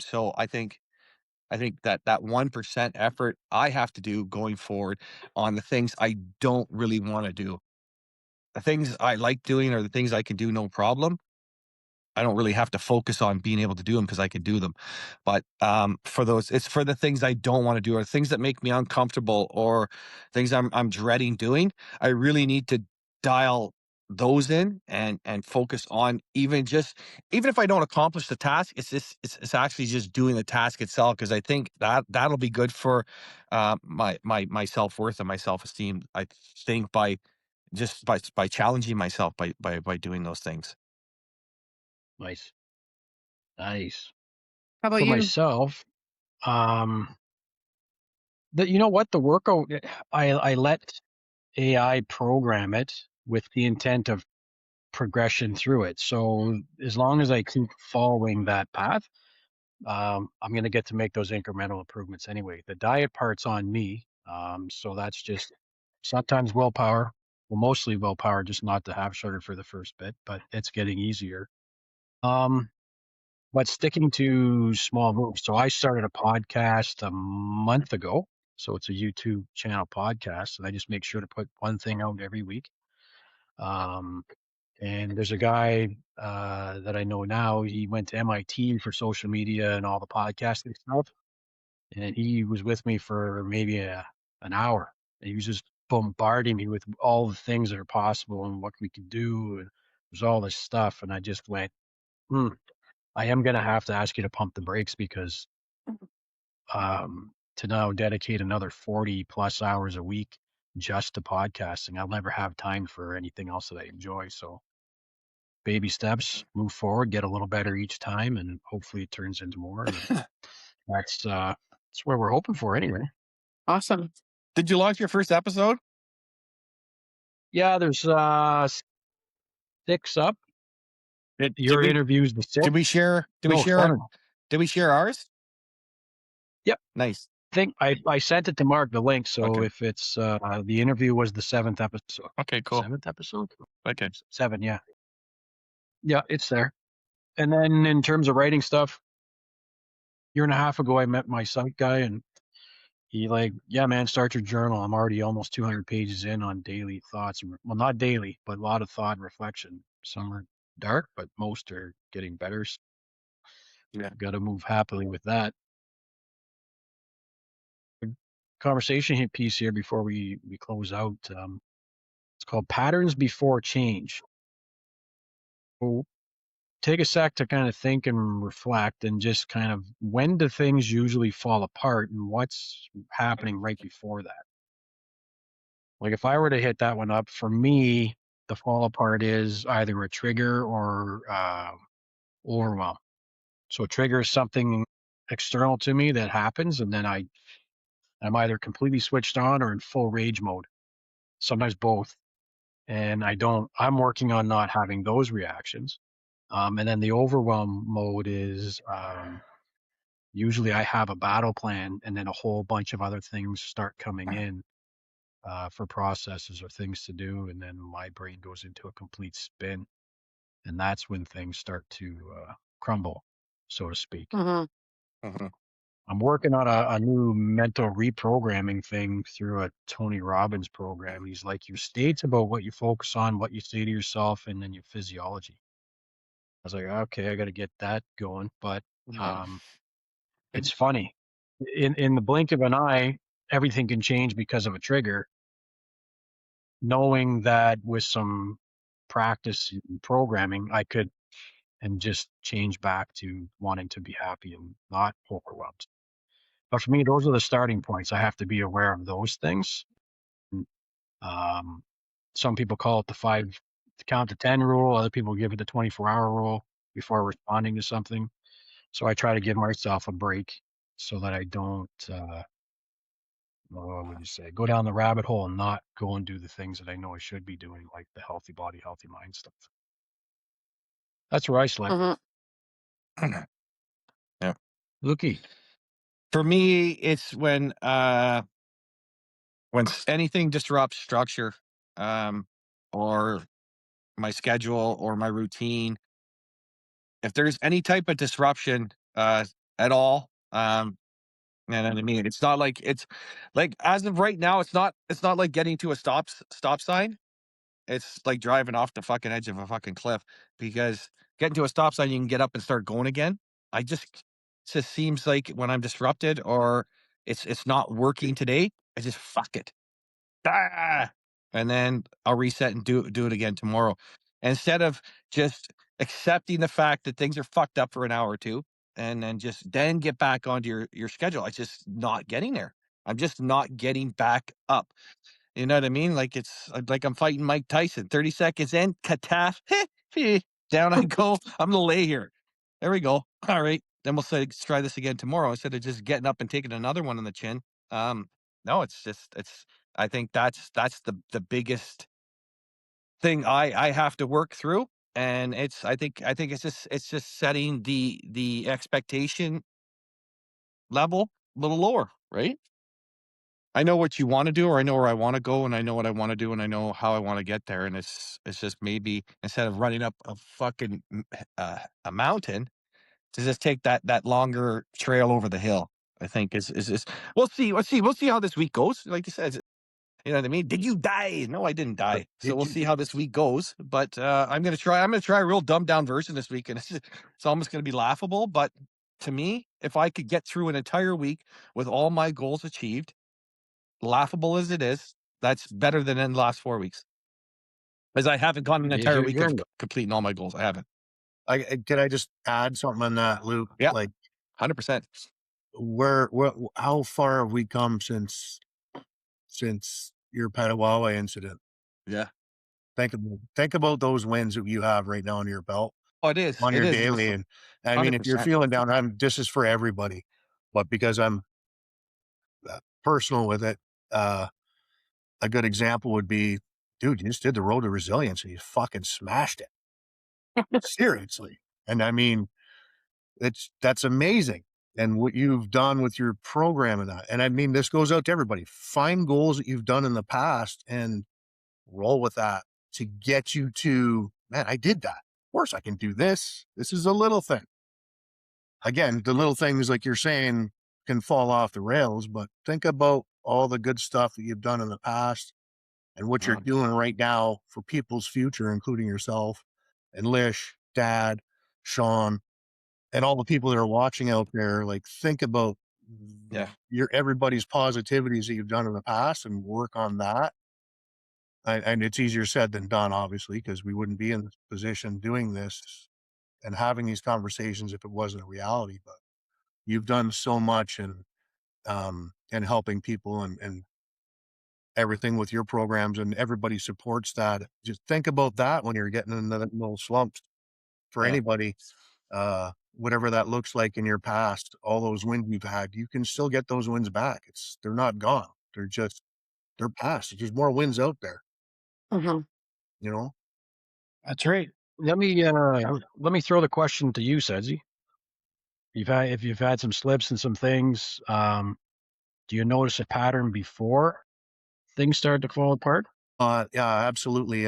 So I think that that 1% effort I have to do going forward on the things I don't really wanna do. The things I like doing are the things I can do no problem. I don't really have to focus on being able to do them because I can do them. But, for those it's for the things I don't wanna do or things that make me uncomfortable or things I'm dreading doing. I really need to dial those in and focus on even if I don't accomplish the task, it's actually just doing the task itself because I think that that'll be good for, my self-worth and my self-esteem, I think by challenging myself by doing those things. Nice. Nice. How about For you? myself, um, you know what? The workout, I let AI program it with the intent of progression through it. So as long as I keep following that path, I'm going to get to make those incremental improvements anyway. The diet part's on me. So that's just sometimes willpower. Well, mostly willpower, just not to have sugar for the first bit, but it's getting easier. Um, but sticking to small moves. So I started a podcast a month ago. So it's a YouTube channel podcast, and I just make sure to put one thing out every week. Um, and there's a guy that I know now. He went to MIT for social media and all the podcasting stuff, and he was with me for maybe an hour. And he was just bombarding me with all the things that are possible and what we could do. And there's all this stuff, and I just went, hmm, I am gonna have to ask you to pump the brakes because to now dedicate another 40 plus hours a week just to podcasting, I'll never have time for anything else that I enjoy. So baby steps, move forward, get a little better each time, and hopefully it turns into more. And that's where we're hoping for anyway. Awesome. Did you launch your first episode? Yeah, there's six up. Did Your we interview's the did we sixth. share did we No, share seven. did we share ours? Yep. Nice. Think I sent it to Mark the link. So Okay. if it's the interview was the seventh episode. Okay, cool. Seventh episode? Okay. Seven, yeah. Yeah, it's there. And then in terms of writing stuff, year and a half ago I met my site guy and he like, yeah, man, start your journal. I'm already almost 200 pages in on daily thoughts. Well, not daily, but a lot of thought and reflection. Some are dark, but most are getting better. So Yeah. got to move happily with that. Conversation piece here before we close out. It's called Patterns Before Change. So take a sec to kind of think and reflect and just kind of when do things usually fall apart and what's happening right before that? Like if I were to hit that one up, for me, the fall apart is either a trigger or overwhelm. So a trigger is something external to me that happens, and then I'm either completely switched on or in full rage mode. Sometimes both, and I'm working on not having those reactions. And then the overwhelm mode is usually I have a battle plan, and then a whole bunch of other things start coming in for processes or things to do, and then my brain goes into a complete spin, and that's when things start to crumble, so to speak. Hmm. Mhm. I'm working on a new mental reprogramming thing through a Tony Robbins program. He's like, your state's about what you focus on, what you say to yourself, and then your physiology. I was like, okay, I got to get that going. But Yeah. um, it's funny. In the blink of an eye, everything can change because of a trigger. Knowing that with some practice and programming, I could and just change back to wanting to be happy and not overwhelmed. But for me, those are the starting points. I have to be aware of those things. Um, some people call it the count to 10 rule. Other people give it the 24-hour rule. before responding to something. So I try to give myself a break so that I don't, what would you say, go down the rabbit hole and not go and do the things that I know I should be doing, like the healthy body, healthy mind stuff. That's where I slip. Hmm. Yeah. Looky, For me, it's when anything disrupts structure, um, or my schedule or my routine. If there's any type of disruption, at all, and I mean, it's not like it's like as of right now, it's not like getting to a stop sign. It's like driving off the fucking edge of a fucking cliff because getting to a stop sign, you can get up and start going again. I just it just seems like when I'm disrupted or it's not working today, I just fuck it. Ah! And then I'll reset and do it again tomorrow. Instead of just accepting the fact that things are fucked up for an hour or two and then just then get back onto your schedule. I just not getting there. I'm just not getting back up. You know what I mean? Like like I'm fighting Mike Tyson. 30 seconds in, catastrophe. Down I go. I'm gonna lay here. There we go. All right. Then we'll say let's try this again tomorrow instead of just getting up and taking another one on the chin. No, it's I think that's the biggest thing I have to work through. And I think it's just setting the expectation level a little lower, right? I know what you wanna do, or I know where I wanna go, and I know what I wanna do, and I know how I wanna get there, and it's just maybe instead of running up a fucking a mountain, to just take that longer trail over the hill, I think is we'll see how this week goes. Like you said, you know what I mean? Did you die? No, I didn't die. So Did we'll you? see how this week goes. But I'm gonna try a real dumbed down version this week, and it's almost gonna be laughable. But to me, if I could get through an entire week with all my goals achieved, laughable as it is, that's better than in the last 4 weeks. As I haven't gone an entire week you're of in. completing all my goals. I haven't. Can I just add something on that, Luke? Yeah, Like 100%. how far have we come since your Petawawa incident? Yeah. Think about those wins that you have right now in your belt Oh, it is. on It your is. daily. It's And I mean, if you're 100%. feeling down, this is for everybody, but because I'm personal with it, uh, a good example would be, dude, you just did the road to resilience and you fucking smashed it. Seriously. And I mean, that's amazing. And what you've done with your program and that. And I mean, this goes out to everybody. Find goals that you've done in the past and roll with that to get you to, man, I did that. Of course I can do this. This is a little thing. Again, the little things like you're saying can fall off the rails, but think about all the good stuff that you've done in the past and what you're Um, doing right now for people's future, including yourself and Lish, Dad, Sean, and all the people that are watching out there. Like, think about yeah. your everybody's positivities that you've done in the past and work on that. And it's easier said than done, obviously, because we wouldn't be in this position doing this and having these conversations if it wasn't a reality. But you've done so much and helping people and everything with your programs, and everybody supports that. Just think about that when you're getting into the little slumps for Yeah. anybody, whatever that looks like in your past, all those wins you've had, you can still get those wins back. They're not gone. They're past. There's more wins out there, Hmm. you know? That's right. Let me throw the question to you, Sudsy. If you've had some slips and some things, do you notice a pattern before things start to fall apart? Yeah, absolutely.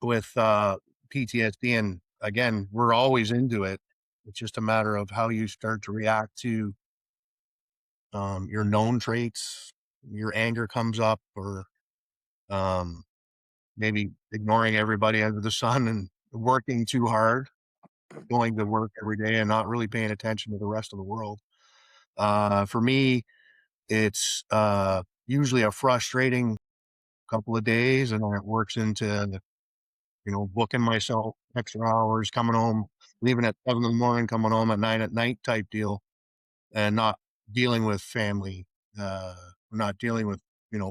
With PTSD, and again, we're always into it. It's just a matter of how you start to react to your known traits. Your anger comes up, or um, maybe ignoring everybody under the sun and working too hard, going to work every day and not really paying attention to the rest of the world. For me, it's usually a frustrating couple of days, and then it works into booking myself extra hours, coming home, leaving at 7 in the morning, coming home at 9 at night type deal, and not dealing with family, uh, not dealing with,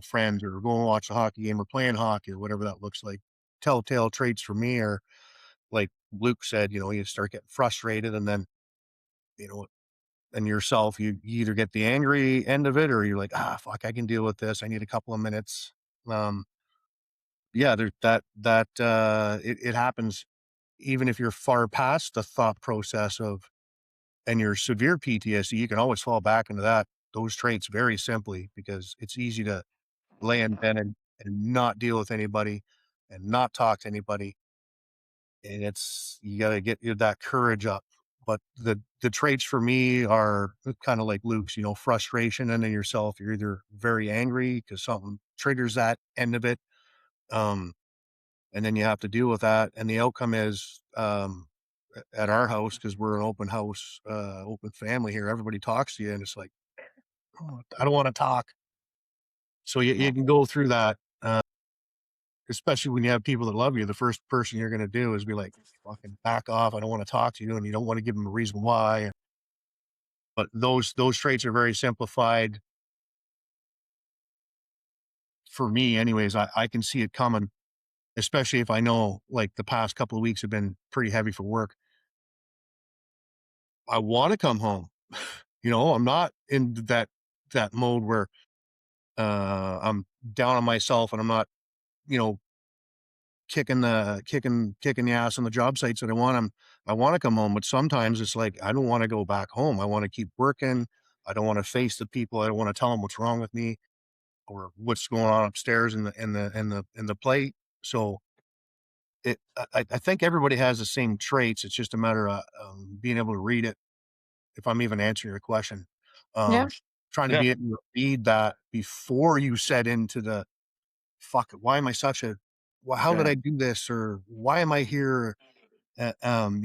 friends, or going to watch a hockey game or playing hockey or whatever that looks like. Telltale traits for me are like Luke said, you start getting frustrated, and then, you know, and yourself, you either get the angry end of it, or you're like, fuck, I can deal with this. I need a couple of minutes. Um, yeah, there it happens even if you're far past the thought process of and your severe PTSD, you can always fall back into those traits very simply, because it's easy to lay in bed and not deal with anybody and not talk to anybody. And you got to get that courage up. But the traits for me are kind of like Luke's, frustration, and then yourself. You're either very angry because something triggers that end of it. Um, and then you have to deal with that. And the outcome is, at our house, because we're an open house, open family here, everybody talks to you, and it's like, "Oh, I don't want to talk." So you can go through that, especially when you have people that love you. The first person you're going to do is be like, fucking back off. I don't want to talk to you. And you don't want to give them a reason why. But those traits are very simplified for me anyways. I can see it coming, especially if I know, like, the past couple of weeks have been pretty heavy for work. I want to come home. I'm not in that mode where I'm down on myself, and I'm not, you know, kicking the ass on the job sites that I want to come home. But sometimes it's like, I don't want to go back home. I want to keep working. I don't want to face the people. I don't want to tell them what's wrong with me or what's going on upstairs in the plate. So I think everybody has the same traits. It's just a matter of being able to read it. If I'm even answering your question, Yeah. um, trying to Yeah. be able to read that before you set into the fuck it. Why am I such a? Well, how did Yeah. I do this? Or why am I here? And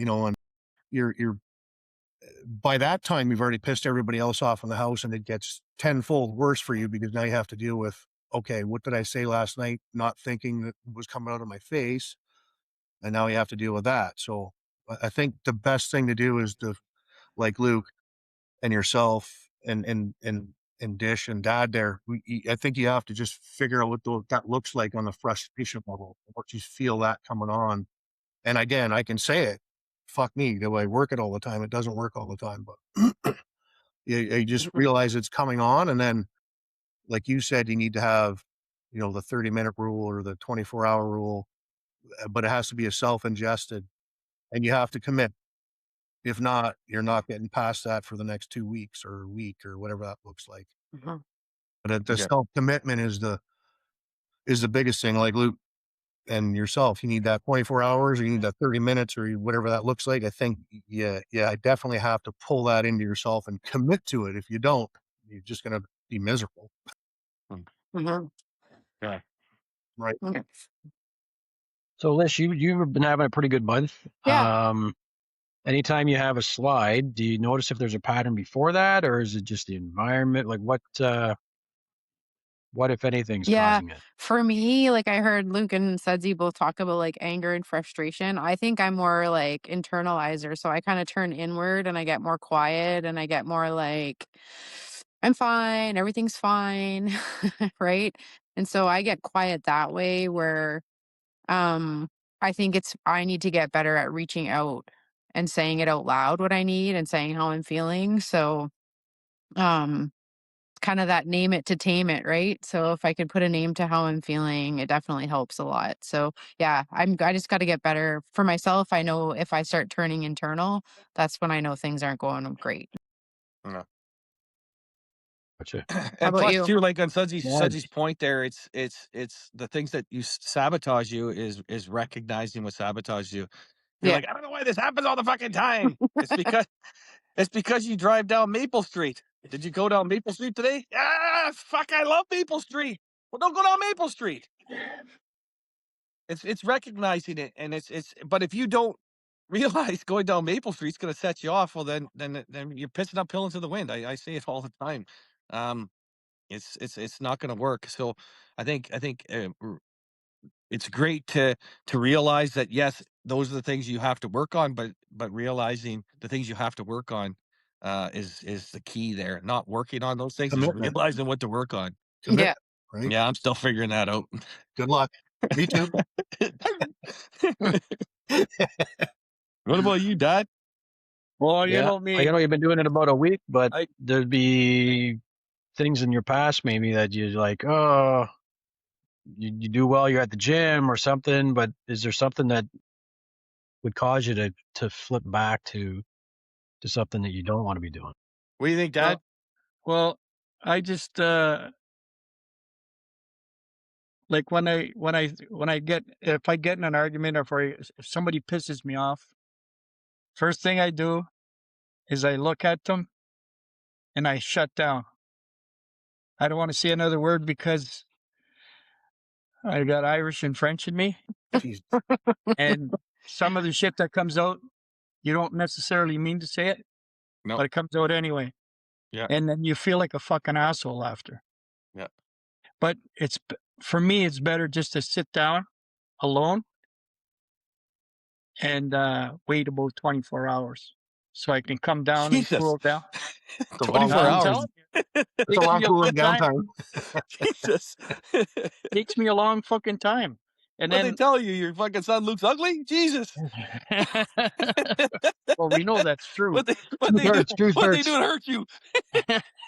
you're by that time you've already pissed everybody else off in the house, and it gets tenfold worse for you, because now you have to deal with, okay, what did I say last night? Not thinking that was coming out of my face, and now you have to deal with that. So I think the best thing to do is to, like Luke and yourself and Dish and Dad there, I think you have to just figure out what that looks like on the frustration level, what you feel that coming on. And again, I can say it. Fuck me. Do I work it all the time? It doesn't work all the time, but you just Mhm. realize it's coming on. And then, like you said, you need to have, the 30-minute rule or the 24-hour rule, but it has to be a self-ingested, and you have to commit. If not, you're not getting past that for the next 2 weeks or a week or whatever that looks like. Mhm. But the Yeah. self-commitment is the biggest thing. Like Luke and yourself, you need that 24 hours, or you need that 30 minutes, or whatever that looks like. I think, yeah, I definitely have to pull that into yourself and commit to it. If you don't, you're just going to be miserable. Mm. Mhm. Yeah. Right. Okay. So, Lish, you've been having a pretty good month. Yeah. Anytime you have a slide, do you notice if there's a pattern before that, or is it just the environment? Like, what if anything's Yeah. causing it? For me, like I heard Luke and Sudsy both talk about like anger and frustration. I think I'm more like internalizer. So I kind of turn inward and I get more quiet and I get more like, I'm fine, everything's fine. Right. And so I get quiet that way where um I think I need to get better at reaching out and saying it out loud what I need and saying how I'm feeling. So um kind of that name it to tame it, right? So if I could put a name to how I'm feeling, it definitely helps a lot. So yeah, I just got to get better for myself. I know if I start turning internal, that's when I know things aren't going great. Yeah. Gotcha. How And about plus you? too, like on Sudsy's Yeah. Sudsy's point there, it's the things that sabotage you is recognizing what sabotages you. You're Yeah. like, I don't know why this happens all the fucking time. It's because you drive down Maple Street. Did you go down Maple Street today? Ah, fuck, I love Maple Street. Well, don't go down Maple Street. It's recognizing it, and it's but if you don't realize going down Maple Street's gonna set you off, well, then you're pissing uphill into the wind. I say it all the time. Um, it's not gonna work. So I think it's great to realize that, yes, those are the things you have to work on, but realizing the things you have to work on is the key there. Not working on those things, is Commitment. realizing what to work on. Yeah. Commitment. Right. Yeah, I'm still figuring that out. Good luck. Me too. What about you, Dad? Well, you Yeah. know I me. know you've been doing it about a week, but I there'd be things in your past maybe that you're like, oh, you do well, you're at the gym or something, but is there something that would cause you to flip back to something that you don't want to be doing? What do you think, Dad? well, well, I just like when I get if I get in an argument or if somebody pisses me off, first thing I do is I look at them and I shut down. I don't want to say another word because I got Irish and French in me, Jeez. and some of the shit that comes out, you don't necessarily mean to say it, No. but it comes out anyway. Yeah. And then you feel like a fucking asshole after. Yeah. But for me, it's better just to sit down alone and wait about 24 hours so I can come down and Jesus. cool down. It's a long 24 I'm time. hours. telling you, It's a takes long me a cooling long down time. time. Jesus. Takes me a long fucking time. And What they then, tell you? Your fucking son Luke's ugly? Jesus. well, we know that's true. What Truth they do hurts. Truth what they do hurts. to hurt you?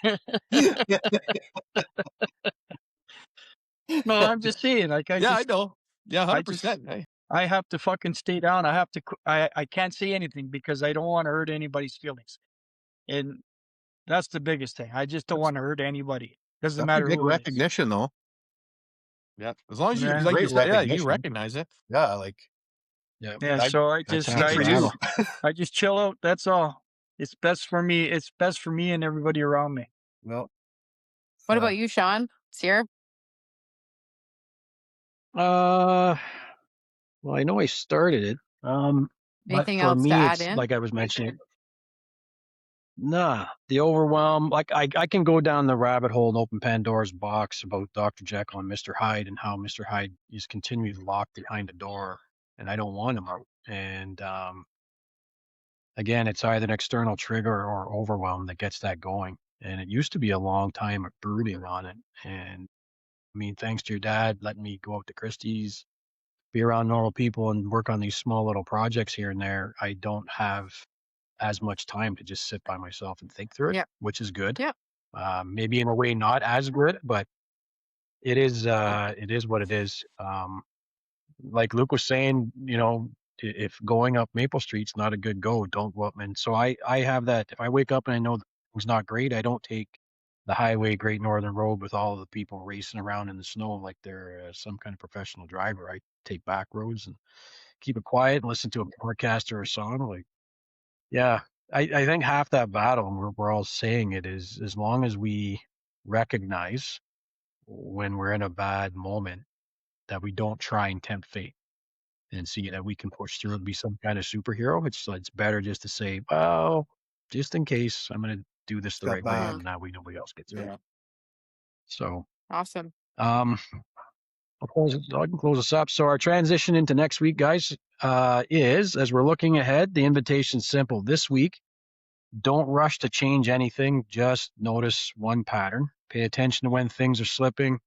No, I'm just saying, like, Yeah, I know. Yeah, I just, 100%. Hey. I have to fucking stay down. I have to, I can't say anything because I don't want to hurt anybody's feelings. And that's the biggest thing. I just don't That's want to hurt anybody. Doesn't that's a matter big who it is. recognition, though. Yeah. As long as you Yeah. like you Great said, yeah, you recognition. recognize it. Yeah, like Yeah. Yeah. I So That's half good the for battle. you. I just chill out. That's all. It's best for me. It's best for me and everybody around me. Well, What uh, about you, Sean? Sierra? Uh, well, I know I started it. But Anything for else to me, add it's in? like I was mentioning. Nah, the overwhelm. Like I can go down the rabbit hole and open Pandora's box about Dr. Jekyll and Mr. Hyde and how Mr. Hyde is continually locked behind a door, and I don't want him out. And again, it's either an external trigger or overwhelm that gets that going. And it used to be a long time of brooding on it. And I mean, thanks to your dad letting me go out to Christie's, be around normal people, and work on these small little projects here and there, I don't have as much time to just sit by myself and think through it, Yep. which is good. Yep. Maybe in a way not as good, but it is what it is. Like Luke was saying, if going up Maple Street's not a good go, don't go up. And so I have that. If I wake up and I know things not great, I don't take the highway Great Northern Road with all of the people racing around in the snow like they're some kind of professional driver. I take back roads and keep it quiet and listen to a podcast or a song. Like, yeah, I think half that battle, and we're all saying it, is as long as we recognize when we're in a bad moment that we don't try and tempt fate and see that we can push through and be some kind of superhero. It's better just to say, well, just in case, I'm going to do this the step right way, back. Mhm. and that way nobody else gets hurt. Yeah. So, Awesome. um, I can close this up. So our transition into next week, guys, is as we're looking ahead, the invitation's simple. This week, don't rush to change anything. Just notice one pattern. Pay attention to when things are slipping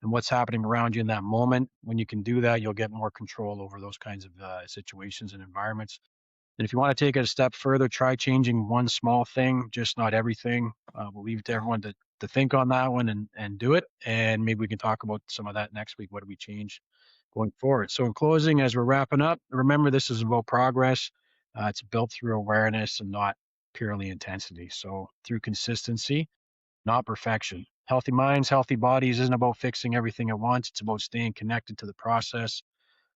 and what's happening around you in that moment. When you can do that, you'll get more control over those kinds of situations and environments. And if you want to take it a step further, try changing one small thing, just not everything. We'll leave it to everyone to think on that one and do it. And maybe we can talk about some of that next week. What do we change going forward? So, in closing, as we're wrapping up, remember this is about progress. It's built through awareness and not purely intensity. So, through consistency, not perfection. Healthy minds, healthy bodies isn't about fixing everything at once. It's about staying connected to the process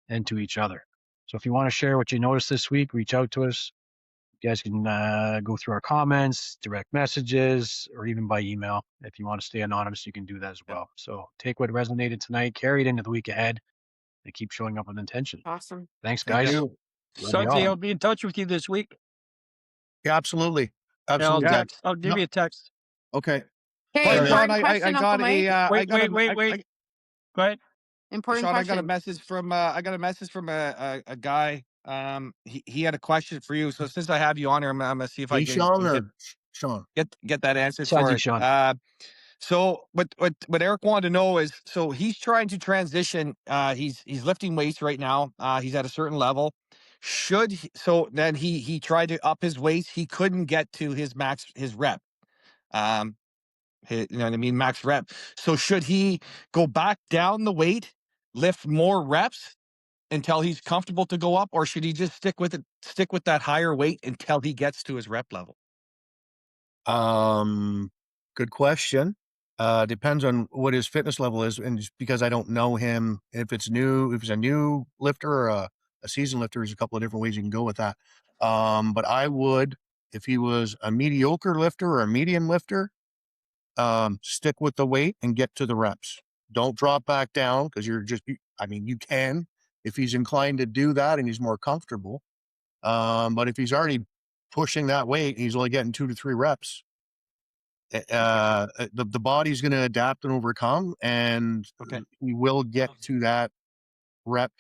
and to each other. So if you want to share what you noticed this week, reach out to us. You guys can go through our comments, direct messages, or even by email. If you want to stay anonymous, you can do that as Yeah. well. So take what resonated tonight, carry it into the week ahead, and keep showing up with intention. Awesome. Thanks, Thank guys. Yeah. you. Love you Sudsy, all. I'll be in touch with you this week. Yeah, absolutely. Yeah, I'll Absolutely, Yeah. Dad. text. I'll give No, you a text. okay. Okay, Hey, All right. Sean, important question, I Uncle got Mike. Wait. Go ahead. Important Sean, I got a question. message from a guy. He had a question for you. So since I have you on here, I'm gonna see if I Hey, can Sean get or Sean? get that answered for Sudsy, it. Sean. So what Eric wanted to know is, so he's trying to transition. He's lifting weights right now. He's at a certain level. So then he tried to up his weights. He couldn't get to his rep. Um, you know what I mean, max rep. So should he go back down the weight, lift more reps until he's comfortable to go up, or should he just stick with that higher weight until he gets to his rep level? Good question. Depends on what his fitness level is, and just because I don't know him, if it's a new lifter or a seasoned lifter, there's a couple of different ways you can go with that. But I would, if he was a mediocre lifter or a medium lifter, stick with the weight and get to the reps. Don't drop back down because I mean, you can if he's inclined to do that and he's more comfortable. But if he's already pushing that weight, he's only getting 2 to 3 reps. The body's going to adapt and overcome, and Okay. you will get to that rep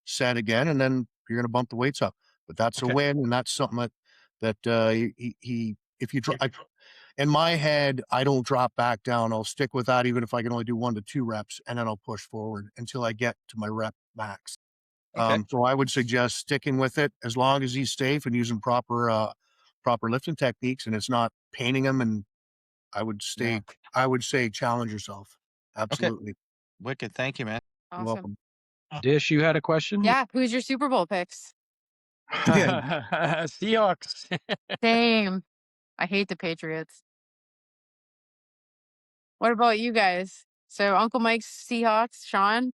set again, and then you're going to bump the weights up. But that's a Okay. win, and that's something that he if you in my head, I don't drop back down. I'll stick with that, even if I can only do 1 to 2 reps, and then I'll push forward until I get to my rep max. Okay. So I would suggest sticking with it as long as he's safe and using proper lifting techniques, and it's not paining him. And I would Yeah. say challenge yourself. Okay. Absolutely. Wicked. Thank you, man. You're Awesome. welcome. Dish, you had a question? Yeah. Who's your Super Bowl picks? Seahawks. Same. I hate the Patriots. What about you guys? So Uncle Mike's Seahawks, Sean?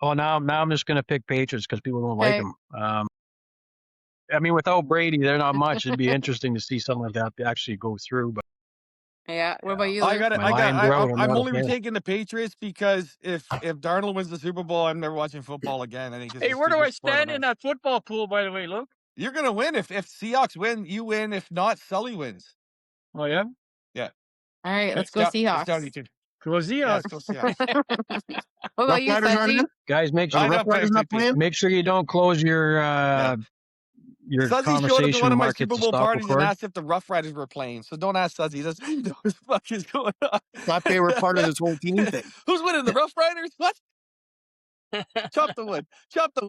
Oh, now I'm just gonna pick Patriots because people don't like Okay. them. I mean, without Brady, they're not much. It'd be interesting to see something like that actually go through. But Yeah. What yeah, about you, I Luke? got my Lions are out. I'm I'm not a only fan. taking the Patriots because if Darnold wins the Super Bowl, I'm never watching football again. I think it's Hey, the where do I stupidest sport on stand in earth. that football pool, by the way, Luke? You're gonna win if Seahawks win. You win. If not, Sully wins. Oh, yeah? Yeah. All right, let's It's go down. It's down to you Seahawks. two. Go Yeah, Seahawks. let's go Seahawks. What Rough about you, Riders aren't Sudsy? in. Guys, Are the I Rough don't play Riders not FTP. playing? make sure you don't close Yeah. your Suzzy showed up to one conversation of my mark it Super to Bowl stop parties and record. asked if the Rough Riders were playing. So don't ask Suzzy. That's what the fuck is going on. Thought they were part of this whole team thing. Who's winning? The Rough Riders? What? Chop the wood. Chop the